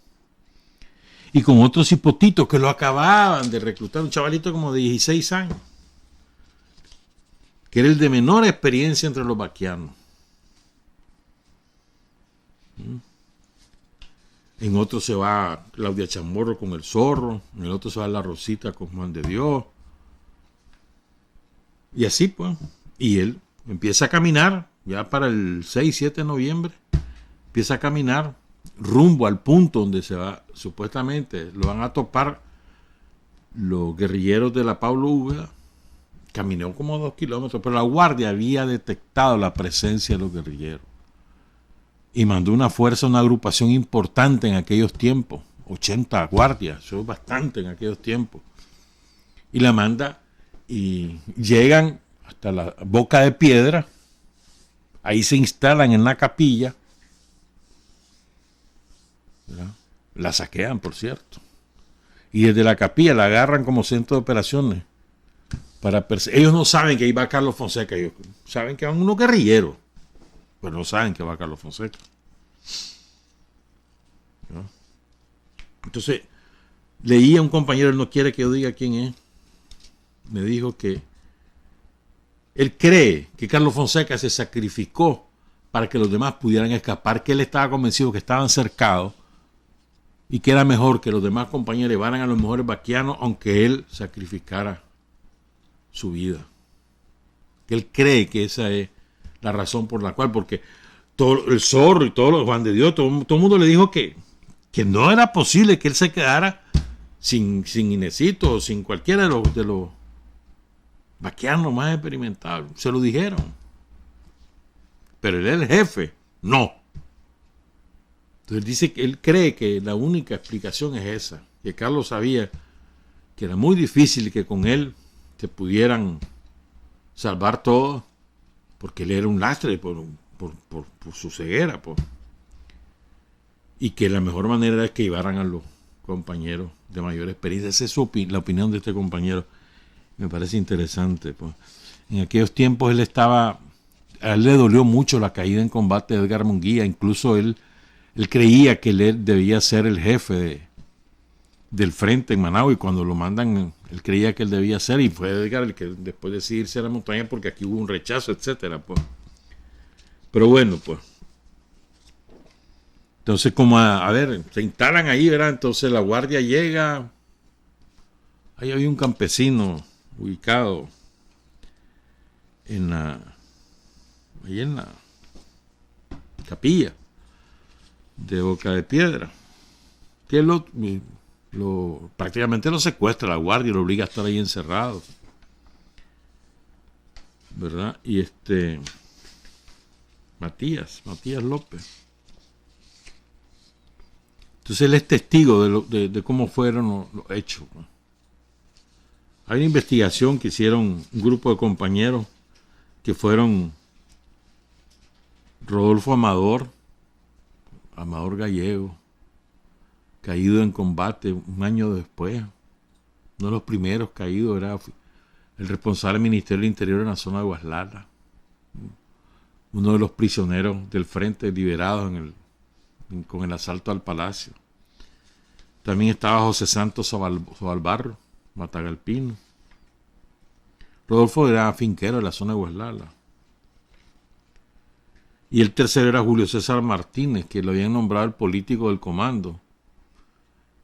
S1: y con otros hipotitos que lo acababan de reclutar, un chavalito como de 16 años, que era el de menor experiencia entre los vaquianos. En otro se va Claudia Chamorro con el Zorro, en el otro se va La Rosita con Juan de Dios. Y así pues. Y él empieza a caminar, ya para el 6-7 de noviembre, empieza a caminar rumbo al punto donde se va, supuestamente lo van a topar los guerrilleros de la Pablo Úbeda. Caminó como 2 kilómetros, pero la guardia había detectado la presencia de los guerrilleros. Y mandó una fuerza, una agrupación importante en aquellos tiempos. 80 guardias, eso es bastante en aquellos tiempos. Y la manda y llegan hasta la Boca de Piedra. Ahí se instalan en la capilla. ¿Verdad? La saquean, por cierto. Y desde la capilla la agarran como centro de operaciones. Ellos no saben que ahí va Carlos Fonseca. Ellos saben que van unos guerrilleros. Pero no saben que va Carlos Fonseca. ¿No? Entonces, leí a un compañero, él no quiere que yo diga quién es. Me dijo que él cree que Carlos Fonseca se sacrificó para que los demás pudieran escapar, que él estaba convencido que estaban cercados y que era mejor que los demás compañeros llevaran a los mejores vaquianos, aunque él sacrificara su vida. Que él cree que esa es la razón por la cual, porque todo el Zorro y todos los Juan de Dios, todo el mundo le dijo que no era posible que él se quedara sin Inesito o sin cualquiera de los vaquianos más experimentados. Se lo dijeron. Pero él era el jefe. No. Entonces él dice que él cree que la única explicación es esa, que Carlos sabía que era muy difícil que con él se pudieran salvar todos, porque él era un lastre por su ceguera, y que la mejor manera era que llevaran a los compañeros de mayor experiencia. Esa es la opinión de este compañero. Me parece interesante. En aquellos tiempos a él le dolió mucho la caída en combate de Edgar Munguía. Incluso él creía que él debía ser el jefe del frente en Managua, y cuando lo mandan, él creía que él debía ser, y fue Edgar el que después decidió irse a la montaña porque aquí hubo un rechazo, etcétera. Pero bueno, entonces, como se instalan ahí, ¿verdad? Entonces la guardia llega. Ahí había un campesino ubicado ahí en la capilla de Boca de Piedra, que prácticamente lo secuestra la guardia y lo obliga a estar ahí encerrado, ¿verdad? Y Matías López. Entonces él es testigo de cómo fueron los hechos. Hay una investigación que hicieron un grupo de compañeros que fueron Rodolfo Amador Gallego, caído en combate un año después. Uno de los primeros caídos era el responsable del Ministerio del Interior en la zona de Guaslala. Uno de los prisioneros del frente liberados con el asalto al palacio. También estaba José Santos Sobalbarro, Matagalpino. Rodolfo era finquero de la zona de Guaslala. Y el tercero era Julio César Martínez, que lo habían nombrado el político del comando,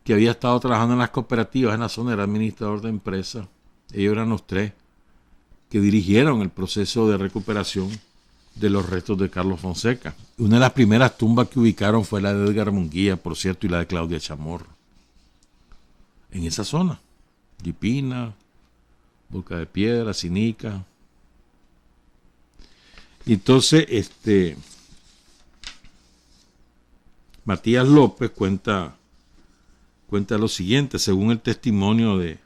S1: que había estado trabajando en las cooperativas en la zona, era administrador de empresas. Ellos eran los tres que dirigieron el proceso de recuperación de los restos de Carlos Fonseca. Una de las primeras tumbas que ubicaron fue la de Edgar Munguía, por cierto, y la de Claudia Chamorro. En esa zona, Yipina, Boca de Piedra, Sinica. Entonces, Matías López cuenta lo siguiente, según el testimonio de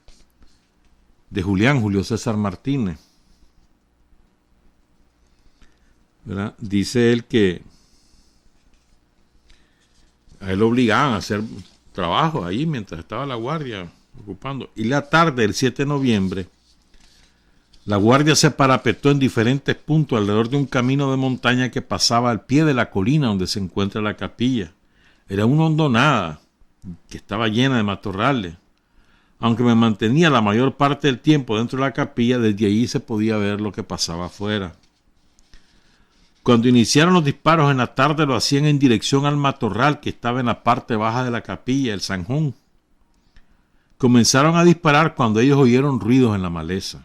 S1: Julio César Martínez. ¿Verdad? Dice él que a él lo obligaban a hacer trabajo ahí mientras estaba la guardia ocupando. Y la tarde del 7 de noviembre, la guardia se parapetó en diferentes puntos alrededor de un camino de montaña que pasaba al pie de la colina donde se encuentra la capilla. Era una hondonada que estaba llena de matorrales. Aunque me mantenía la mayor parte del tiempo dentro de la capilla, desde allí se podía ver lo que pasaba afuera. Cuando iniciaron los disparos en la tarde, lo hacían en dirección al matorral que estaba en la parte baja de la capilla, el zanjón. Comenzaron a disparar cuando ellos oyeron ruidos en la maleza.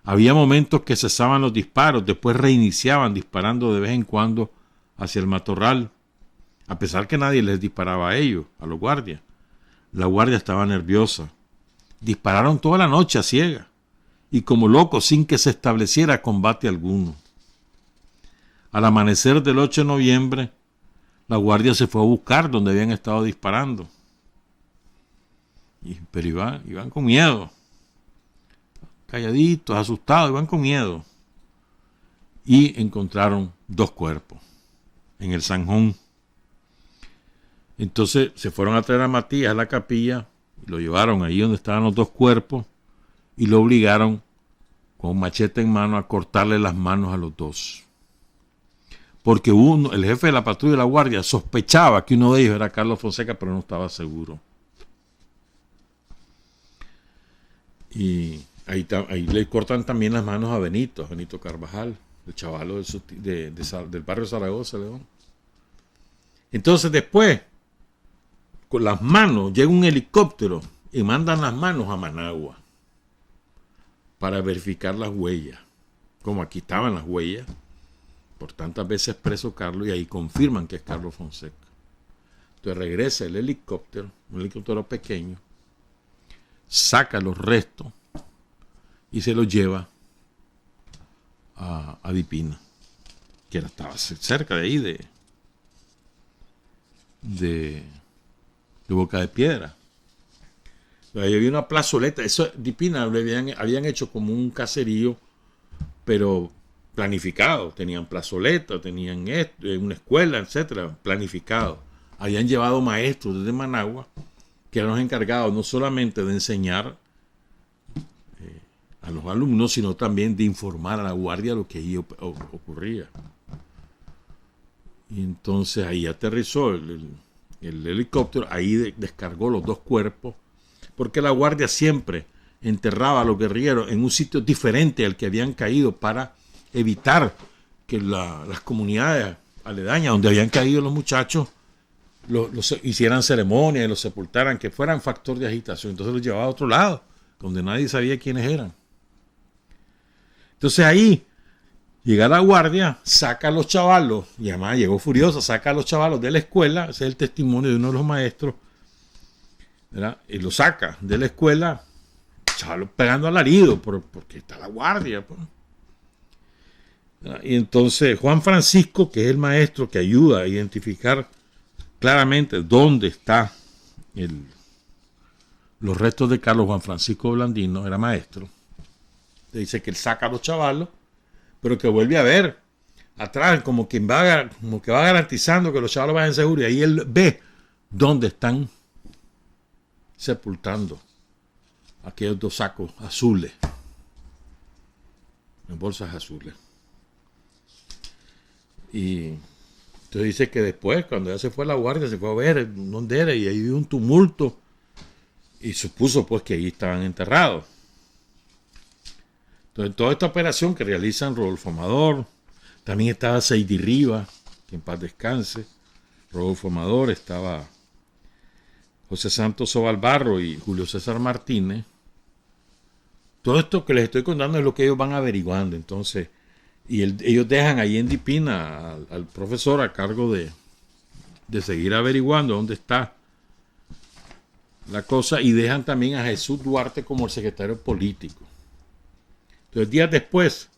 S1: Había momentos que cesaban los disparos, después reiniciaban disparando de vez en cuando hacia el matorral, a pesar que nadie les disparaba a ellos, a los guardias. La guardia estaba nerviosa. Dispararon toda la noche a ciegas y como locos sin que se estableciera combate alguno. Al amanecer del 8 de noviembre, la guardia se fue a buscar donde habían estado disparando. Pero iban con miedo. Calladitos, asustados, iban con miedo. Y encontraron 2 cuerpos en el zanjón. Entonces se fueron a traer a Matías a la capilla, y lo llevaron ahí donde estaban los 2 cuerpos y lo obligaron con un machete en mano a cortarle las manos a los 2. Porque el jefe de la patrulla de la guardia sospechaba que uno de ellos era Carlos Fonseca, pero no estaba seguro. Y ahí le cortan también las manos a Benito Carvajal, el chavalo del barrio Zaragoza, León. Entonces después, con las manos, llega un helicóptero y mandan las manos a Managua para verificar las huellas. Como aquí estaban las huellas, por tantas veces preso Carlos, y ahí confirman que es Carlos Fonseca. Entonces regresa el helicóptero, un helicóptero pequeño, saca los restos y se los lleva a Dipina, que estaba cerca de ahí, de Boca de Piedra. Ahí había una plazoleta. Eso Dipina habían hecho como un caserío, pero planificado. Tenían plazoleta, tenían una escuela, etcétera, planificado. Habían llevado maestros desde Managua que eran los encargados no solamente de enseñar a los alumnos, sino también de informar a la guardia lo que ahí ocurría. Y entonces ahí aterrizó el helicóptero, ahí descargó los 2 cuerpos, porque la guardia siempre enterraba a los guerrilleros en un sitio diferente al que habían caído para evitar que las comunidades aledañas donde habían caído los muchachos los hicieran ceremonias y los sepultaran, que fueran factor de agitación. Entonces los llevaba a otro lado, donde nadie sabía quiénes eran. Entonces ahí llega la guardia, saca a los chavalos, y además llegó furiosa, saca a los chavalos de la escuela, ese es el testimonio de uno de los maestros, ¿verdad? Y lo saca de la escuela, chavalos pegando alarido, porque está la guardia, pues. Y entonces Juan Francisco, que es el maestro que ayuda a identificar claramente dónde está los restos de Carlos, Juan Francisco Blandino, era maestro. Le dice que él saca a los chavalos, pero que vuelve a ver atrás, como que va garantizando que los chavalos vayan seguros. Y ahí él ve dónde están sepultando aquellos 2 sacos azules, en bolsas azules. Y entonces dice que después, cuando ya se fue la guardia, se fue a ver dónde era, y ahí hubo un tumulto, y supuso pues que ahí estaban enterrados. Entonces, toda esta operación que realizan Rodolfo Amador, también estaba Seydi Rivas, que en paz descanse, Rodolfo Amador, estaba José Santos Sobalbarro y Julio César Martínez. Todo esto que les estoy contando es lo que ellos van averiguando. Entonces, y ellos dejan ahí en Dipina al profesor a cargo de seguir averiguando dónde está la cosa, y dejan también a Jesús Duarte como el secretario político. Entonces, días después,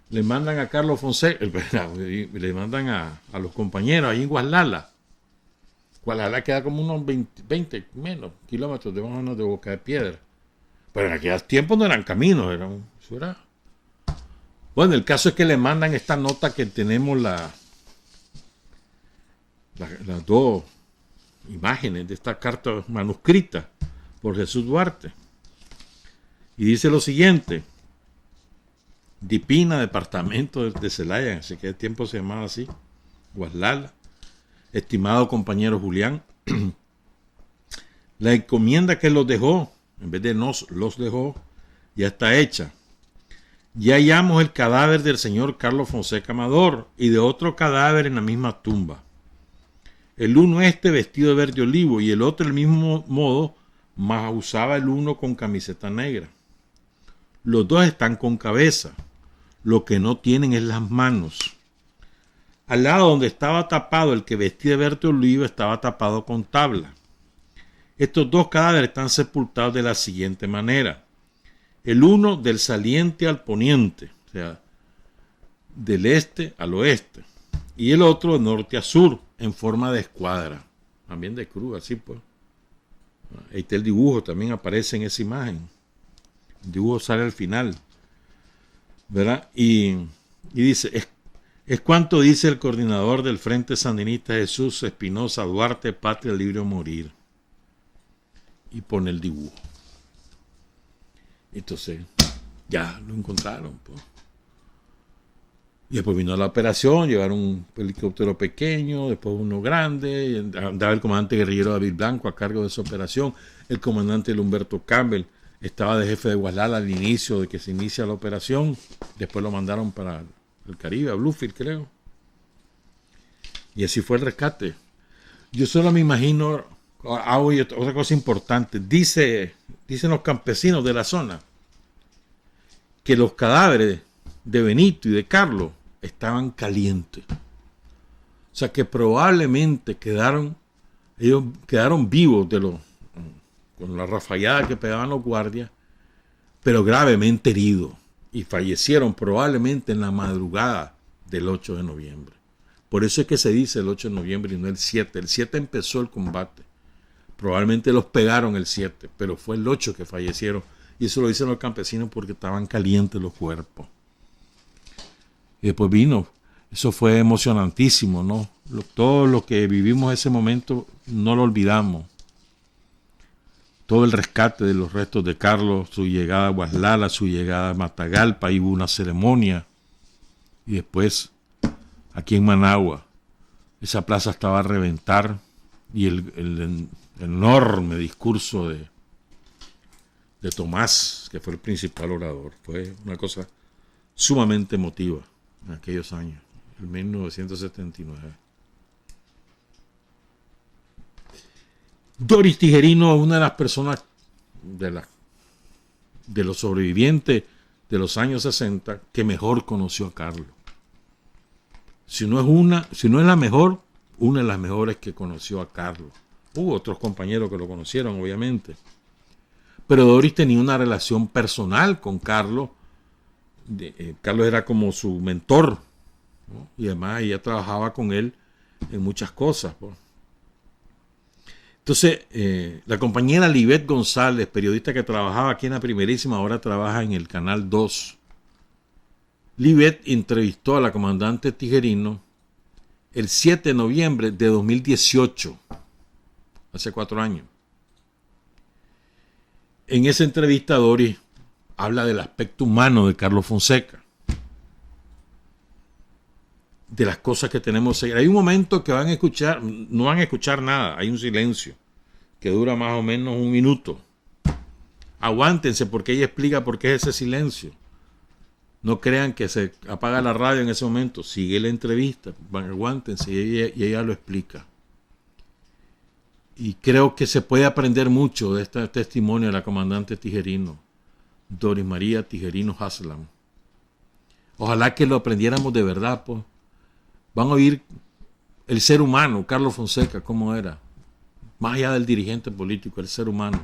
S1: le mandan a Carlos Fonseca, le mandan a los compañeros ahí en Guaslala. Guaslala queda como unos 20 menos kilómetros de más o menos de Boca de Piedra. Pero en aquellos tiempos no eran caminos, eso era. Bueno, el caso es que le mandan esta nota que tenemos las 2 imágenes de esta carta manuscrita por Jesús Duarte. Y dice lo siguiente: Dipina, departamento de Celaya, en ese tiempo se llamaba así, Guaslala. Estimado compañero Julián, la encomienda que los dejó, en vez de nos los dejó, ya está hecha. Ya hallamos el cadáver del señor Carlos Fonseca Amador y de otro cadáver en la misma tumba. El uno vestido de verde olivo y el otro del mismo modo, mas usaba el uno con camiseta negra. Los 2 están con cabeza, lo que no tienen es las manos. Al lado donde estaba tapado el que vestía de verde olivo estaba tapado con tabla. Estos 2 cadáveres están sepultados de la siguiente manera: el uno del saliente al poniente, o sea, del este al oeste, y el otro de norte a sur, en forma de escuadra, también de cruz, así pues. Ahí está el dibujo, también aparece en esa imagen. El dibujo sale al final, ¿verdad? Y dice, es cuanto dice el coordinador del Frente Sandinista Jesús Espinosa Duarte, Patria Libre o Morir. Y pone el dibujo. Entonces, ya lo encontraron, pues. Y después vino la operación, llevaron un helicóptero pequeño, después uno grande, andaba el comandante guerrillero David Blanco a cargo de esa operación, el comandante Humberto Campbell estaba de jefe de Guaslala al inicio de que se inicia la operación, después lo mandaron para el Caribe, a Bluefield creo, y así fue el rescate. Yo solo me imagino, otra cosa importante, dicen los campesinos de la zona que los cadáveres de Benito y de Carlos estaban calientes. O sea que probablemente ellos quedaron vivos con la rafallada que pegaban los guardias, pero gravemente heridos, y fallecieron probablemente en la madrugada del 8 de noviembre. Por eso es que se dice el 8 de noviembre y no el 7. El 7 empezó el combate. Probablemente los pegaron el 7, pero fue el 8 que fallecieron. Y eso lo dicen los campesinos porque estaban calientes los cuerpos. Y después vino. Eso fue emocionantísimo, ¿no? Todo lo que vivimos ese momento no lo olvidamos. Todo el rescate de los restos de Carlos, su llegada a Guaslala, su llegada a Matagalpa, y hubo una ceremonia. Y después, aquí en Managua, esa plaza estaba a reventar, y el enorme discurso de Tomás, que fue el principal orador, fue una cosa sumamente emotiva en aquellos años, en 1979. Doris Tijerino es una de las personas de los sobrevivientes de los años 60 que mejor conoció a Carlos. Si no es la mejor, una de las mejores que conoció a Carlos. Hubo otros compañeros que lo conocieron, obviamente. Pero Doris tenía una relación personal con Carlos. Carlos era como su mentor, ¿no? Y además ella trabajaba con él en muchas cosas, pues. Entonces, la compañera Libet González, periodista que trabajaba aquí en La Primerísima, ahora trabaja en el Canal 2. Libet entrevistó a la comandante Tijerino el 7 de noviembre de 2018, hace 4 años. En esa entrevista, Doris habla del aspecto humano de Carlos Fonseca, de las cosas que tenemos que seguir. Hay un momento que no van a escuchar nada, hay un silencio que dura más o menos 1 minuto. Aguántense porque ella explica por qué es ese silencio. No crean que se apaga la radio en ese momento, sigue la entrevista, aguántense y ella lo explica. Y creo que se puede aprender mucho de este testimonio de la comandante Tijerino, Doris María Tijerino Haslam. Ojalá que lo aprendiéramos de verdad, pues. Van a oír el ser humano, Carlos Fonseca, cómo era. Más allá del dirigente político, el ser humano.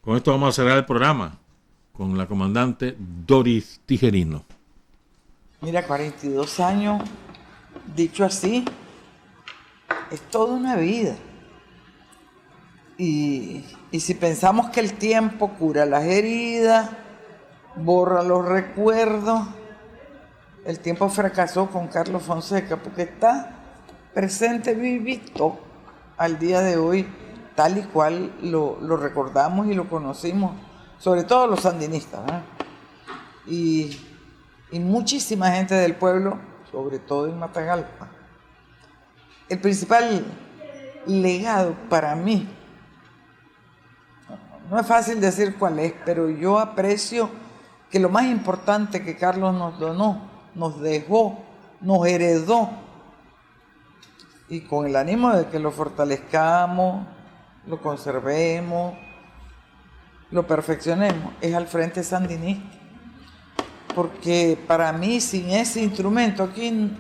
S1: Con esto vamos a cerrar el programa con la comandante Doris Tijerino.
S5: Mira, 42 años, dicho así, es toda una vida. Y si pensamos que el tiempo cura las heridas, borra los recuerdos, el tiempo fracasó con Carlos Fonseca porque está presente, vivito al día de hoy, tal y cual lo recordamos y lo conocimos, sobre todo los sandinistas, ¿verdad? Y muchísima gente del pueblo, sobre todo en Matagalpa. El principal legado para mí, no es fácil decir cuál es, pero yo aprecio que lo más importante que Carlos nos donó, nos dejó, nos heredó, y con el ánimo de que lo fortalezcamos, lo conservemos, lo perfeccionemos, es al Frente Sandinista. Porque para mí, sin ese instrumento, aquí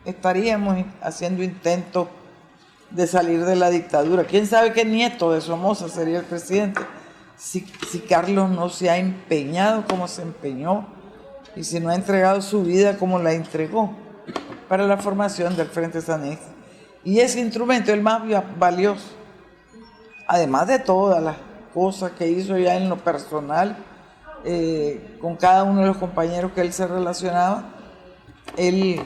S5: estaríamos haciendo intentos de salir de la dictadura. ¿Quién sabe qué nieto de Somoza sería el presidente si Carlos no se ha empeñado como se empeñó y si no ha entregado su vida como la entregó para la formación del Frente Sandinista? Y ese instrumento es el más valioso, además de todas las cosas que hizo ya en lo personal, con cada uno de los compañeros que él se relacionaba. Él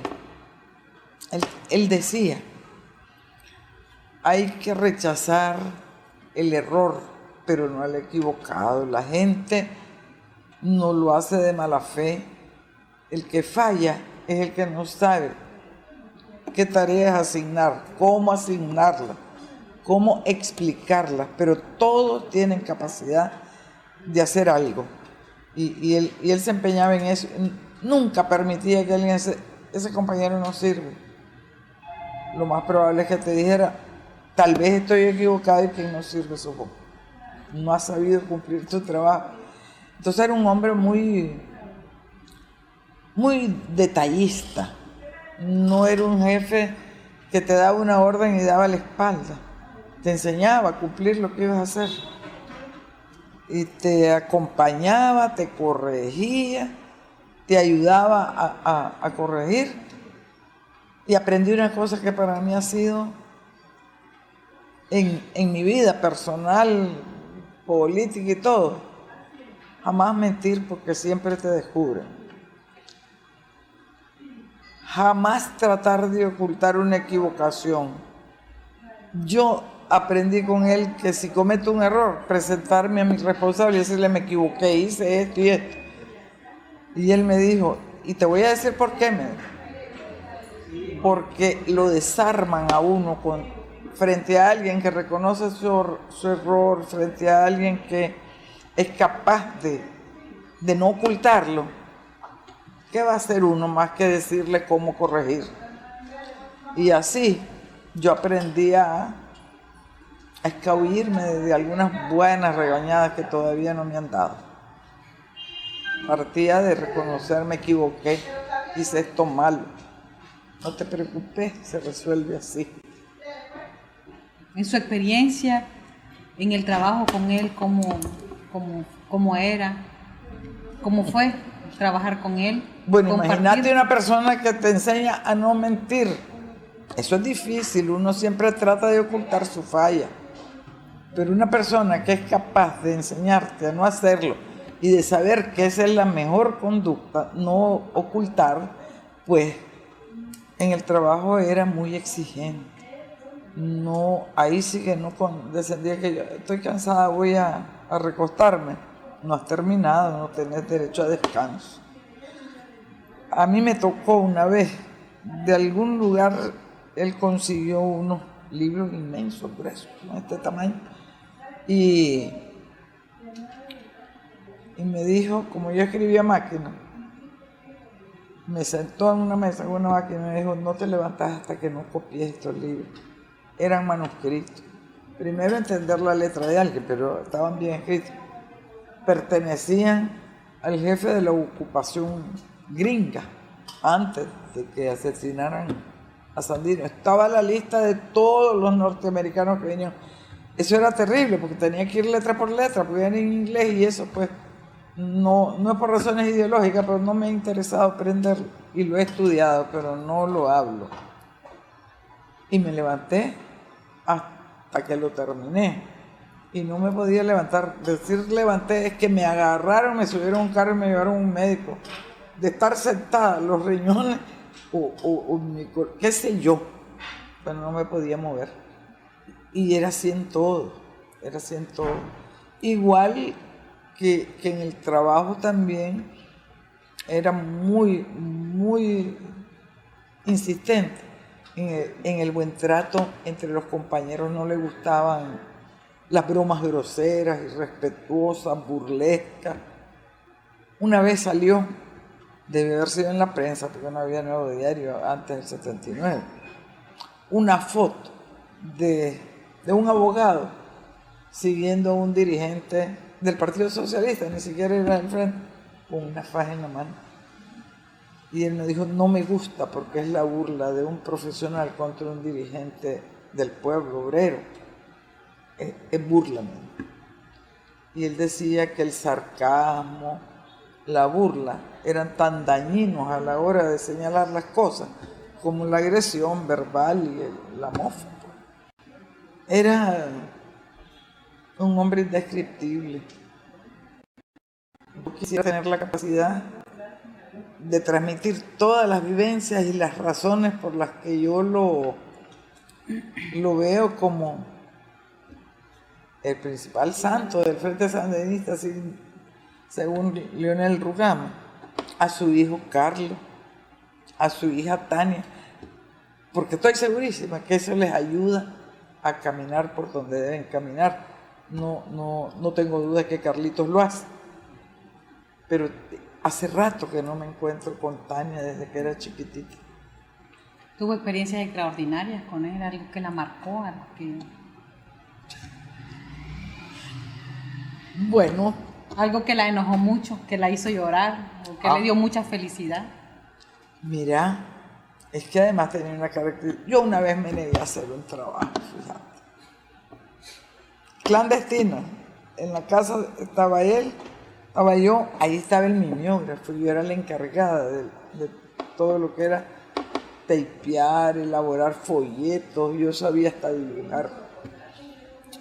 S5: decía, hay que rechazar el error, pero no el equivocado. La gente no lo hace de mala fe. El que falla es el que no sabe qué tareas asignar, cómo asignarlas, cómo explicarlas, pero todos tienen capacidad de hacer algo. Y él se empeñaba en eso. Nunca permitía que alguien ese compañero no sirve. Lo más probable es que te dijera, tal vez estoy equivocado y que no sirve su voz. No ha sabido cumplir tu trabajo. Entonces era un hombre muy, muy detallista. No era un jefe que te daba una orden y daba la espalda. Te enseñaba a cumplir lo que ibas a hacer. Y te acompañaba, te corregía, te ayudaba a corregir Y aprendí una cosa que para mí ha sido en mi vida personal, política y todo, jamás mentir porque siempre te descubren. Jamás tratar de ocultar una equivocación. Yo aprendí con él que si cometo un error, presentarme a mi responsable y decirle me equivoqué, hice esto y esto. Y él me dijo, y te voy a decir por qué, me dijo. Porque lo desarman a uno frente a alguien que reconoce su error, frente a alguien que es capaz de no ocultarlo. ¿Qué va a hacer uno más que decirle cómo corregir? Y así yo aprendí a escabullirme de algunas buenas regañadas que todavía no me han dado. Partía de reconocer, me equivoqué, hice esto malo. No te preocupes, se resuelve así.
S6: En su experiencia, en el trabajo con él, ¿cómo era? ¿Cómo fue trabajar con él?
S5: Bueno,
S6: compartir?
S5: imagínate una persona que te enseña a no mentir. Eso es difícil, uno siempre trata de ocultar su falla. Pero una persona que es capaz de enseñarte a no hacerlo y de saber que esa es la mejor conducta, no ocultar, pues en el trabajo era muy exigente. No, ahí sí que no condescendía que yo estoy cansada, voy a recostarme. No has terminado, no tenés derecho a descanso. A mí me tocó una vez, de algún lugar, él consiguió unos libros inmensos, gruesos, de este tamaño, y me dijo, como yo escribía a máquina, me sentó en una mesa con una máquina y me dijo, no te levantas hasta que no copies estos libros. Eran manuscritos. Primero entender la letra de alguien, pero estaban bien escritos. Pertenecían al jefe de la ocupación gringa, antes de que asesinaran a Sandino. Estaba la lista de todos los norteamericanos que venían. Eso era terrible, porque tenía que ir letra por letra, porque eran en inglés y eso pues no es por razones ideológicas, pero no me ha interesado aprenderlo. Y lo he estudiado, pero no lo hablo. Y me levanté hasta que lo terminé. Y no me podía levantar. Decir levanté es que me agarraron, me subieron a un carro y me llevaron a un médico. De estar sentada, los riñones o qué sé yo, pero no me podía mover. Y era así en todo, era así en todo. Igual que en el trabajo también era muy, muy insistente en el buen trato entre los compañeros. No le gustaban las bromas groseras, irrespetuosas, burlescas. Una vez salió, debe haber sido en la prensa, porque no había Nuevo Diario antes del 79, una foto de un abogado siguiendo a un dirigente del Partido Socialista, ni siquiera era del frente, con una faja en la mano. Y él me dijo, no me gusta porque es la burla de un profesional contra un dirigente del pueblo obrero. Es burla. Y él decía que el sarcasmo, la burla, eran tan dañinos a la hora de señalar las cosas como la agresión verbal y la mofa. Era un hombre indescriptible. Yo quisiera tener la capacidad de transmitir todas las vivencias y las razones por las que yo lo veo como el principal santo del Frente Sandinista, según Leonel Rugama, a su hijo Carlos, a su hija Tania, porque estoy segurísima que eso les ayuda a caminar por donde deben caminar. No tengo duda que Carlitos lo hace, pero hace rato que no me encuentro con Tania desde que era chiquitita.
S6: ¿Tuvo experiencias extraordinarias con él? ¿Algo que la marcó? ¿Algo que...
S5: Bueno.
S6: ¿Algo que la enojó mucho, que la hizo llorar, o que le dio mucha felicidad?
S5: Mira, es que además tenía una característica. Yo una vez me negué a hacer un trabajo, fíjate. Clandestino. En la casa estaba él, estaba yo, ahí estaba el mimeógrafo, yo era la encargada de todo lo que era tapear, elaborar folletos, yo sabía hasta dibujar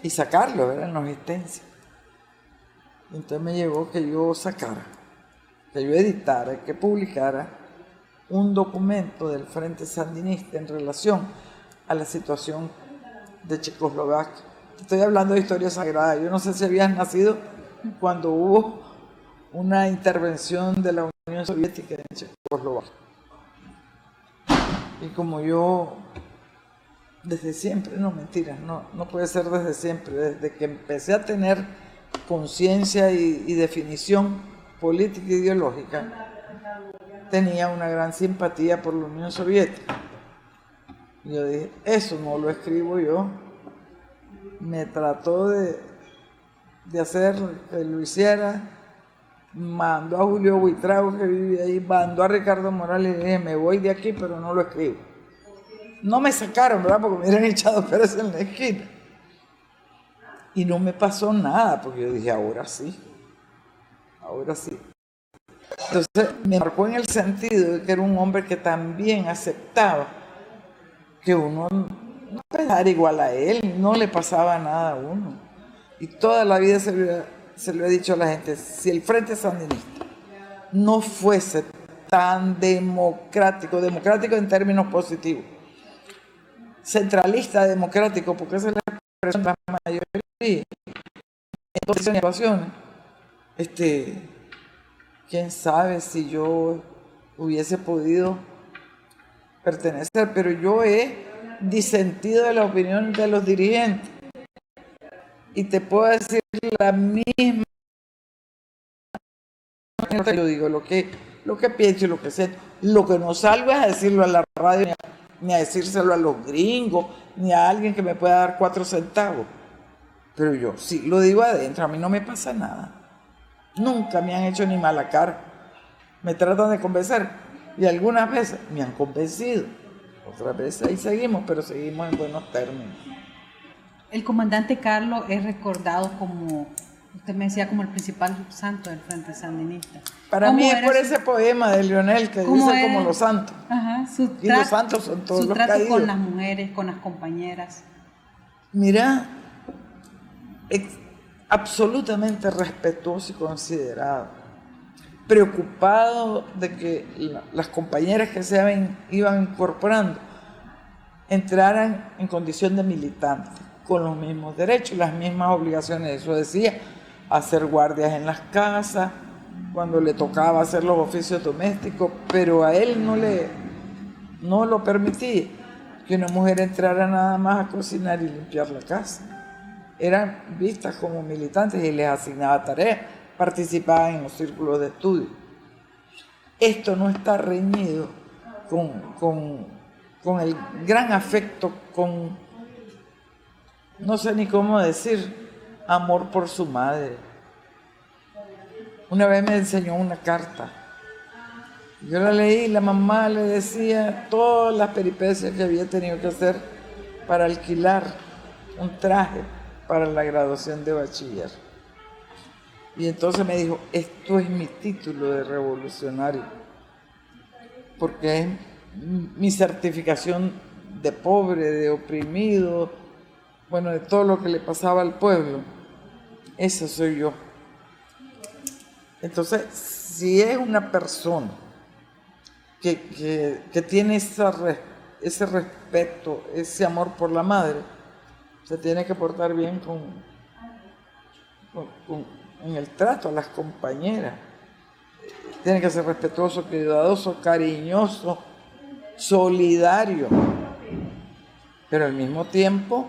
S5: y sacarlo, ¿verdad? En los stencils. Entonces me llegó que yo sacara, que yo editara, que publicara un documento del Frente Sandinista en relación a la situación de Checoslovaquia. Estoy hablando de historia sagrada. Yo no sé si habías nacido cuando hubo una intervención de la Unión Soviética en Checoslovaquia. Y como yo, desde siempre, no mentiras, no puede ser desde siempre, desde que empecé a tener conciencia y definición política e ideológica, tenía una gran simpatía por la Unión Soviética. Y yo dije, eso no lo escribo yo. Me trató de hacer que lo hiciera, mandó a Julio Buitrago, que vivía ahí, mandó a Ricardo Morales y dije, me voy de aquí, pero no lo escribo. No me sacaron, ¿verdad? Porque me hubieran echado Pérez en la esquina. Y no me pasó nada, porque yo dije, ahora sí. Entonces me marcó en el sentido de que era un hombre que también aceptaba que uno no pensara igual a él, no le pasaba nada a uno. Y toda la vida se lo he dicho a la gente, si el Frente Sandinista no fuese tan democrático en términos positivos, centralista democrático, porque esa es la expresión de la mayoría, entonces en situaciones, quién sabe si yo hubiese podido pertenecer, pero yo he disentido de la opinión de los dirigentes y te puedo decir la misma. Yo digo lo que pienso y lo que sé. Lo que no salgo es a decirlo a la radio, ni a decírselo a los gringos, ni a alguien que me pueda dar 4 centavos. Pero yo sí lo digo adentro, a mí no me pasa nada. Nunca me han hecho ni mala cara. Me tratan de convencer y algunas veces me han convencido. Otras veces ahí seguimos, pero seguimos en buenos términos.
S6: El comandante Carlos es recordado como, usted me decía, como el principal santo del Frente Sandinista.
S5: Para mí es por ese poema de Leonel que dice como los santos.
S6: Ajá,
S5: y los santos son todos los caídos.
S6: Su trato con las mujeres, con las compañeras.
S5: Mira, absolutamente respetuoso y considerado, preocupado de que las compañeras que se iban incorporando entraran en condición de militantes, con los mismos derechos, las mismas obligaciones. Eso decía, hacer guardias en las casas, cuando le tocaba hacer los oficios domésticos, pero a él no lo permitía que una mujer entrara nada más a cocinar y limpiar la casa. Eran vistas como militantes y les asignaba tareas, participaban en los círculos de estudio. Esto no está reñido con el gran afecto, con, no sé ni cómo decir, amor por su madre. Una vez me enseñó una carta. Yo la leí y la mamá le decía todas las peripecias que había tenido que hacer para alquilar un traje para la graduación de bachiller. Y entonces me dijo, esto es mi título de revolucionario, porque es mi certificación de pobre, de oprimido, bueno, de todo lo que le pasaba al pueblo. Ese soy yo. Entonces, si es una persona que tiene ese respeto, ese amor por la madre, se tiene que portar bien en el trato a las compañeras. Tiene que ser respetuoso, cuidadoso, cariñoso, solidario, pero al mismo tiempo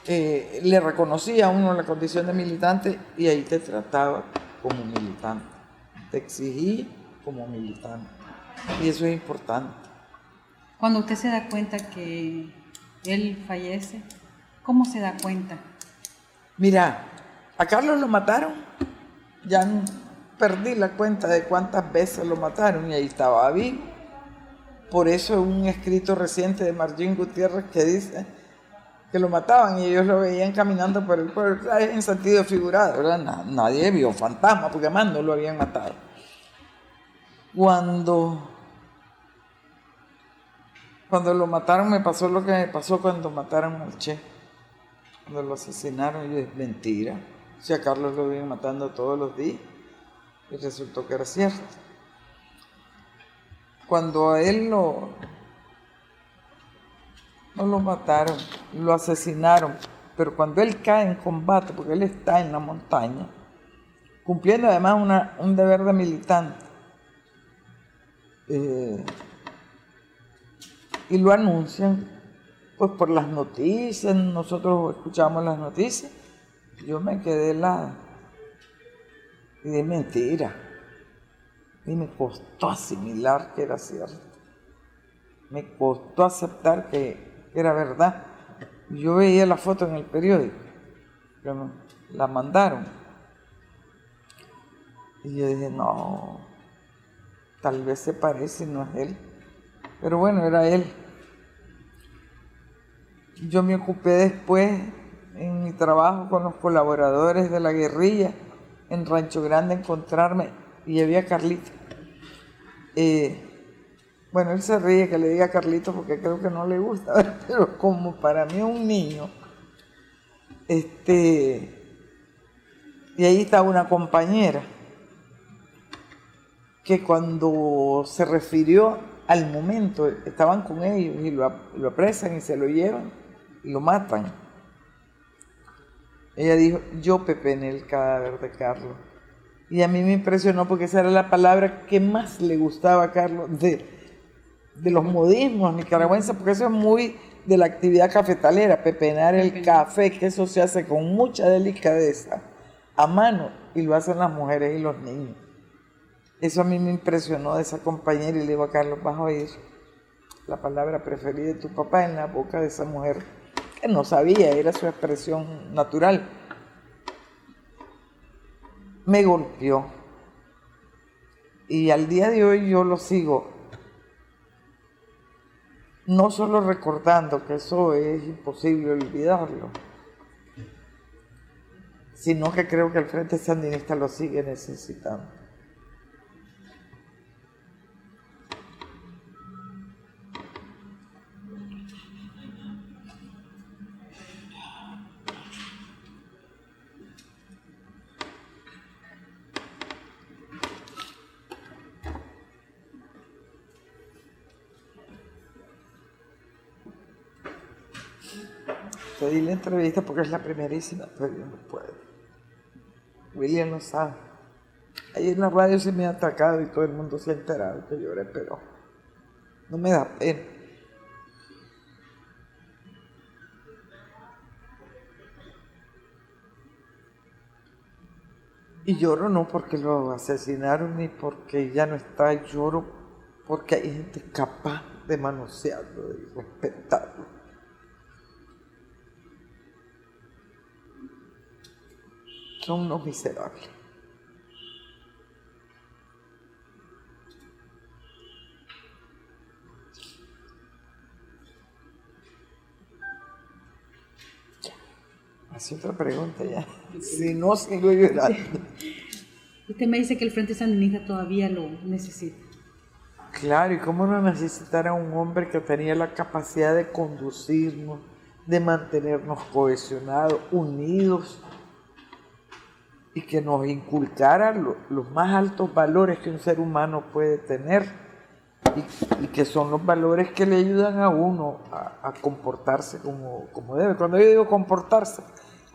S5: le reconocía a uno la condición de militante y ahí te trataba como militante, te exigía como militante, y eso es importante.
S6: Cuando usted se da cuenta que él fallece, ¿cómo se da cuenta?
S5: Mira, a Carlos lo mataron, ya perdí la cuenta de cuántas veces lo mataron y ahí estaba vivo. Por eso un escrito reciente de Martín Gutiérrez que dice que lo mataban y ellos lo veían caminando por el pueblo, en sentido figurado, ¿verdad? Nadie vio fantasma porque además no lo habían matado. Cuando Cuando lo mataron me pasó lo que me pasó cuando mataron al Che. Cuando lo asesinaron, y es mentira. Si a Carlos lo vienen matando todos los días. Y resultó que era cierto. Cuando a él no lo mataron, lo asesinaron. Pero cuando él cae en combate, porque él está en la montaña, cumpliendo además un deber de militante, y lo anuncian, pues por las noticias, nosotros escuchamos las noticias, yo me quedé helada, y de mentira, y me costó asimilar que era cierto, me costó aceptar que era verdad. Yo veía la foto en el periódico, que la mandaron, y yo dije, no, tal vez se parece, no es él. Pero bueno, era él. Yo me ocupé después en mi trabajo con los colaboradores de la guerrilla en Rancho Grande a encontrarme y había Carlito. Bueno, él se ríe que le diga Carlito porque creo que no le gusta, pero como para mí es un niño, y ahí estaba una compañera que cuando se refirió al momento, estaban con ellos y lo apresan y se lo llevan y lo matan. Ella dijo, yo pepené el cadáver de Carlos. Y a mí me impresionó porque esa era la palabra que más le gustaba a Carlos de los modismos nicaragüenses, porque eso es muy de la actividad cafetalera, pepenar el café, que eso se hace con mucha delicadeza, a mano, y lo hacen las mujeres y los niños. Eso a mí me impresionó de esa compañera y le digo a Carlos, vas a oír la palabra preferida de tu papá en la boca de esa mujer, que no sabía, era su expresión natural. Me golpeó. Y al día de hoy yo lo sigo, no solo recordando que eso es imposible olvidarlo, sino que creo que el Frente Sandinista lo sigue necesitando. Te di la entrevista porque es la primerísima, pero yo no puedo. William lo sabe. Ahí en la radio se me ha atacado y todo el mundo se ha enterado que lloré, pero no me da pena. Y lloro no porque lo asesinaron ni porque ya no está, lloro porque hay gente capaz de manosearlo, de respetarlo. Son unos miserables. Hace otra pregunta ya. Si no, sigo llorando.
S6: Usted me dice que el Frente Sandinista todavía lo necesita.
S5: Claro, y cómo no necesitar a un hombre que tenía la capacidad de conducirnos, de mantenernos cohesionados, unidos, y que nos inculcara los más altos valores que un ser humano puede tener, y que son los valores que le ayudan a uno a comportarse como debe. Cuando yo digo comportarse,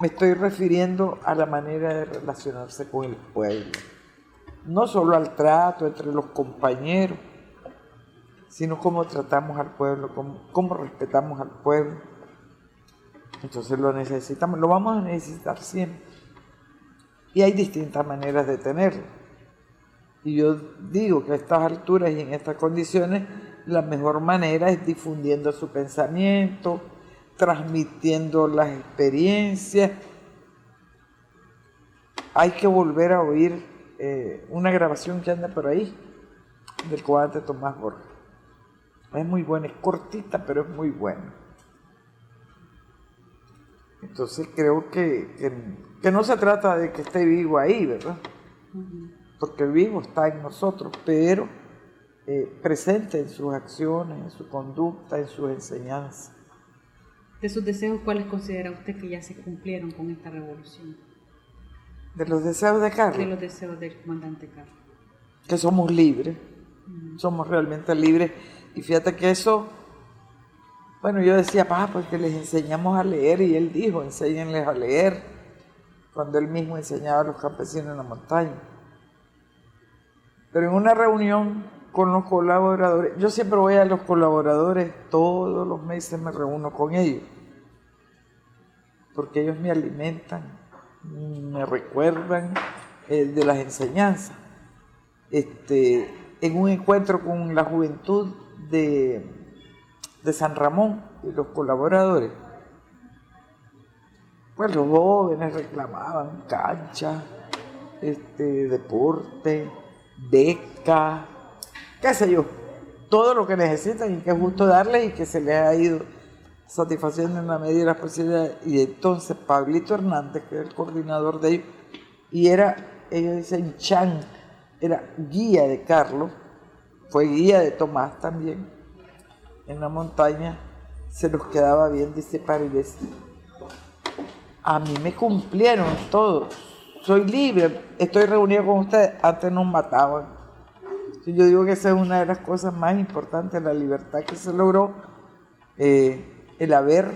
S5: me estoy refiriendo a la manera de relacionarse con el pueblo. No solo al trato entre los compañeros, sino cómo tratamos al pueblo, cómo respetamos al pueblo. Entonces lo necesitamos, lo vamos a necesitar siempre. Y hay distintas maneras de tenerlo. Y yo digo que a estas alturas y en estas condiciones, la mejor manera es difundiendo su pensamiento, transmitiendo las experiencias. Hay que volver a oír una grabación que anda por ahí, del comandante Tomás Borges. Es muy buena, es cortita, pero es muy buena. Entonces creo que no se trata de que esté vivo ahí, ¿verdad? Porque vivo está en nosotros, pero presente en sus acciones, en su conducta, en sus enseñanzas.
S6: De sus deseos, ¿cuáles considera usted que ya se cumplieron con esta revolución?
S5: De los deseos de Carlos.
S6: De los deseos del comandante Carlos.
S5: Que somos libres, somos realmente libres. Y fíjate que eso, bueno, yo decía, pues que les enseñamos a leer, y él dijo, enséñenles a leer, cuando él mismo enseñaba a los campesinos en la montaña. Pero en una reunión con los colaboradores, yo siempre voy a los colaboradores, todos los meses me reúno con ellos, porque ellos me alimentan, me recuerdan de las enseñanzas. En un encuentro con la juventud de San Ramón y los colaboradores, pues los jóvenes reclamaban cancha, deporte, beca, qué sé yo, todo lo que necesitan y que es justo darles y que se les ha ido satisfaciendo en la medida de las posibilidades. Y entonces Pablito Hernández, que es el coordinador de ellos, y ellos dicen Chan, era guía de Carlos, fue guía de Tomás también, en la montaña, se los quedaba bien, dice Parides. A mí me cumplieron todo, soy libre, estoy reunido con ustedes, antes nos mataban. Yo digo que esa es una de las cosas más importantes, la libertad que se logró, el haber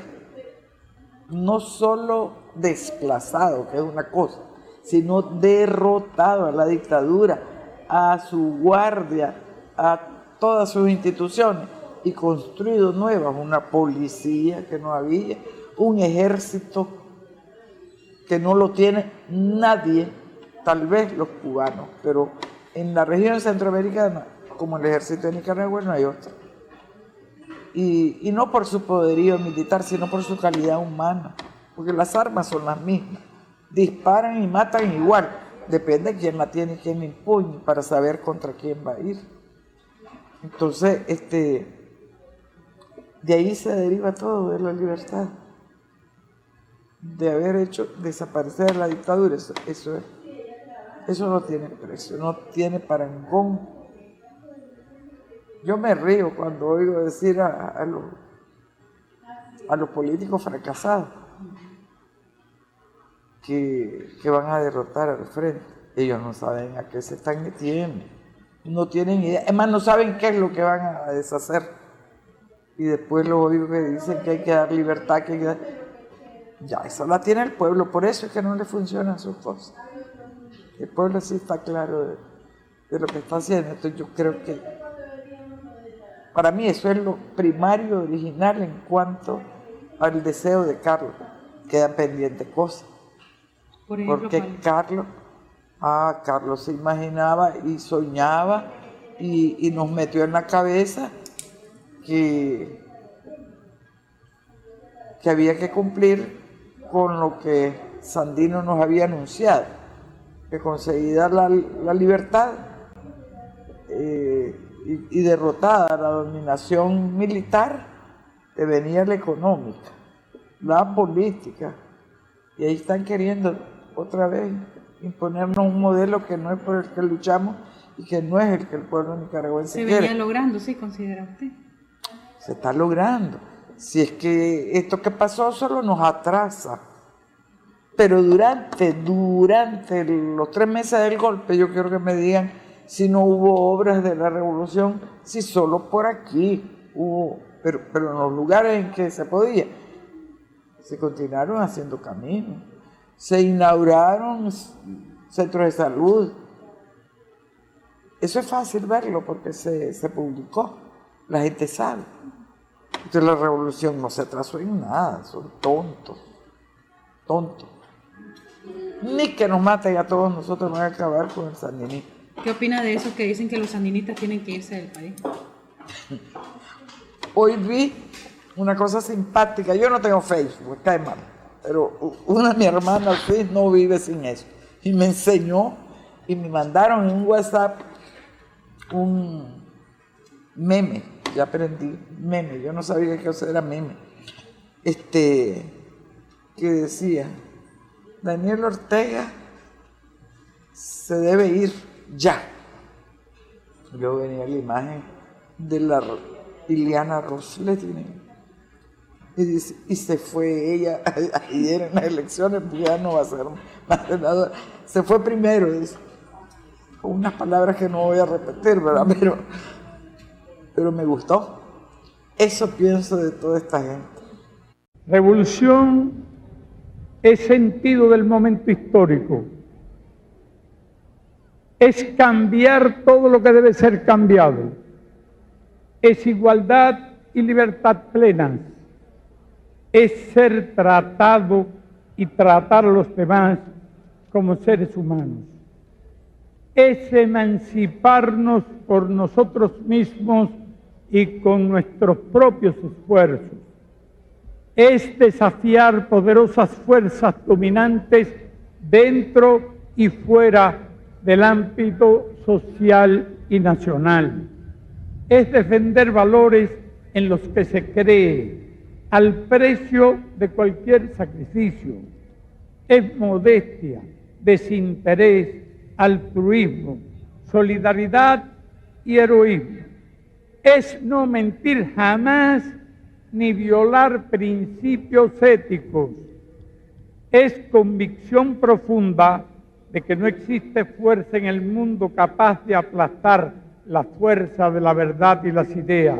S5: no solo desplazado, que es una cosa, sino derrotado a la dictadura, a su guardia, a todas sus instituciones, y construido nuevas, una policía que no había, un ejército que no lo tiene nadie, tal vez los cubanos, pero en la región centroamericana, como el ejército de Nicaragua, no hay otro. Y no por su poderío militar, sino por su calidad humana, porque las armas son las mismas, disparan y matan igual, depende de quién la tiene y quién la empuñe para saber contra quién va a ir. Entonces, de ahí se deriva todo, de la libertad, de haber hecho desaparecer la dictadura. Eso no tiene precio, no tiene parangón. Yo me río cuando oigo decir a los políticos fracasados que van a derrotar al frente. Ellos no saben a qué se están metiendo, no tienen idea, es más, no saben qué es lo que van a deshacer. Y después lo oigo que dicen que hay que dar libertad, que hay que dar... Ya, eso la tiene el pueblo, por eso es que no le funcionan sus cosas. El pueblo sí está claro de lo que está haciendo. Entonces yo creo que para mí eso es lo primario, original en cuanto al deseo de Carlos. Quedan pendientes cosas.
S6: Por ejemplo,
S5: porque Carlos se imaginaba y soñaba y nos metió en la cabeza que había que cumplir con lo que Sandino nos había anunciado, que conseguida la libertad y derrotada la dominación militar, venía la económica, la política, y ahí están queriendo otra vez imponernos un modelo que no es por el que luchamos y que no es el que el pueblo nicaragüense quiere.
S6: Se venía logrando, sí, considera usted.
S5: Se está logrando. Si es que esto que pasó solo nos atrasa. Pero durante los 3 meses del golpe, yo quiero que me digan si no hubo obras de la revolución, si solo por aquí hubo, pero en los lugares en que se podía, se continuaron haciendo caminos, se inauguraron centros de salud. Eso es fácil verlo porque se publicó, la gente sabe. Entonces la revolución no se atrasó en nada, son tontos. Ni que nos maten a todos nosotros, van a acabar con el sandinismo.
S6: ¿Qué opina de esos que dicen que los sandinistas tienen que irse del país?
S5: Hoy vi una cosa simpática, yo no tengo Facebook, cae mal, pero una de mis hermanas sí no vive sin eso. Y me enseñó y me mandaron en un WhatsApp un meme, ya aprendí, meme, yo no sabía que eso era meme, que decía, Daniel Ortega se debe ir ya. yo venía la imagen de la Ileana Ros-Lehtinen. Y se fue ella ayer en las elecciones, porque ya no va a ser más senadora. Se fue primero, dice, con unas palabras que no voy a repetir, ¿verdad? Pero me gustó. Eso pienso de toda esta gente.
S7: Revolución es sentido del momento histórico. Es cambiar todo lo que debe ser cambiado. Es igualdad y libertad plenas. Es ser tratado y tratar a los demás como seres humanos. Es emanciparnos por nosotros mismos y con nuestros propios esfuerzos. Es desafiar poderosas fuerzas dominantes dentro y fuera del ámbito social y nacional. Es defender valores en los que se cree, al precio de cualquier sacrificio. Es modestia, desinterés, altruismo, solidaridad y heroísmo. Es no mentir jamás ni violar principios éticos. Es convicción profunda de que no existe fuerza en el mundo capaz de aplastar la fuerza de la verdad y las ideas.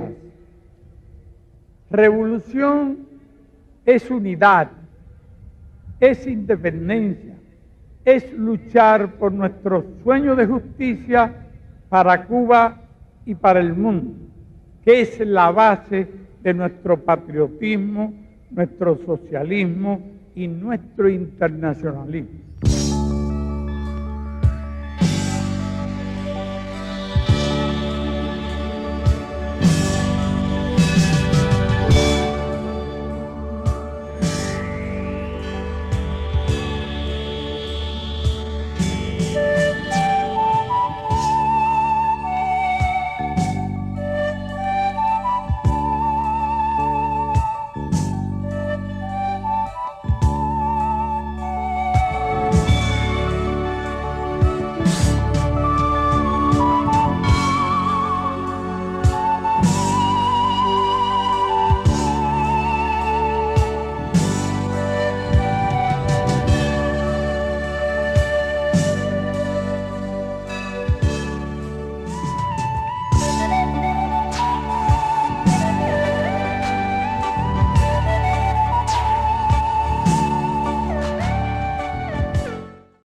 S7: Revolución es unidad, es independencia, es luchar por nuestro sueño de justicia para Cuba y para el mundo, que es la base de nuestro patriotismo, nuestro socialismo y nuestro internacionalismo.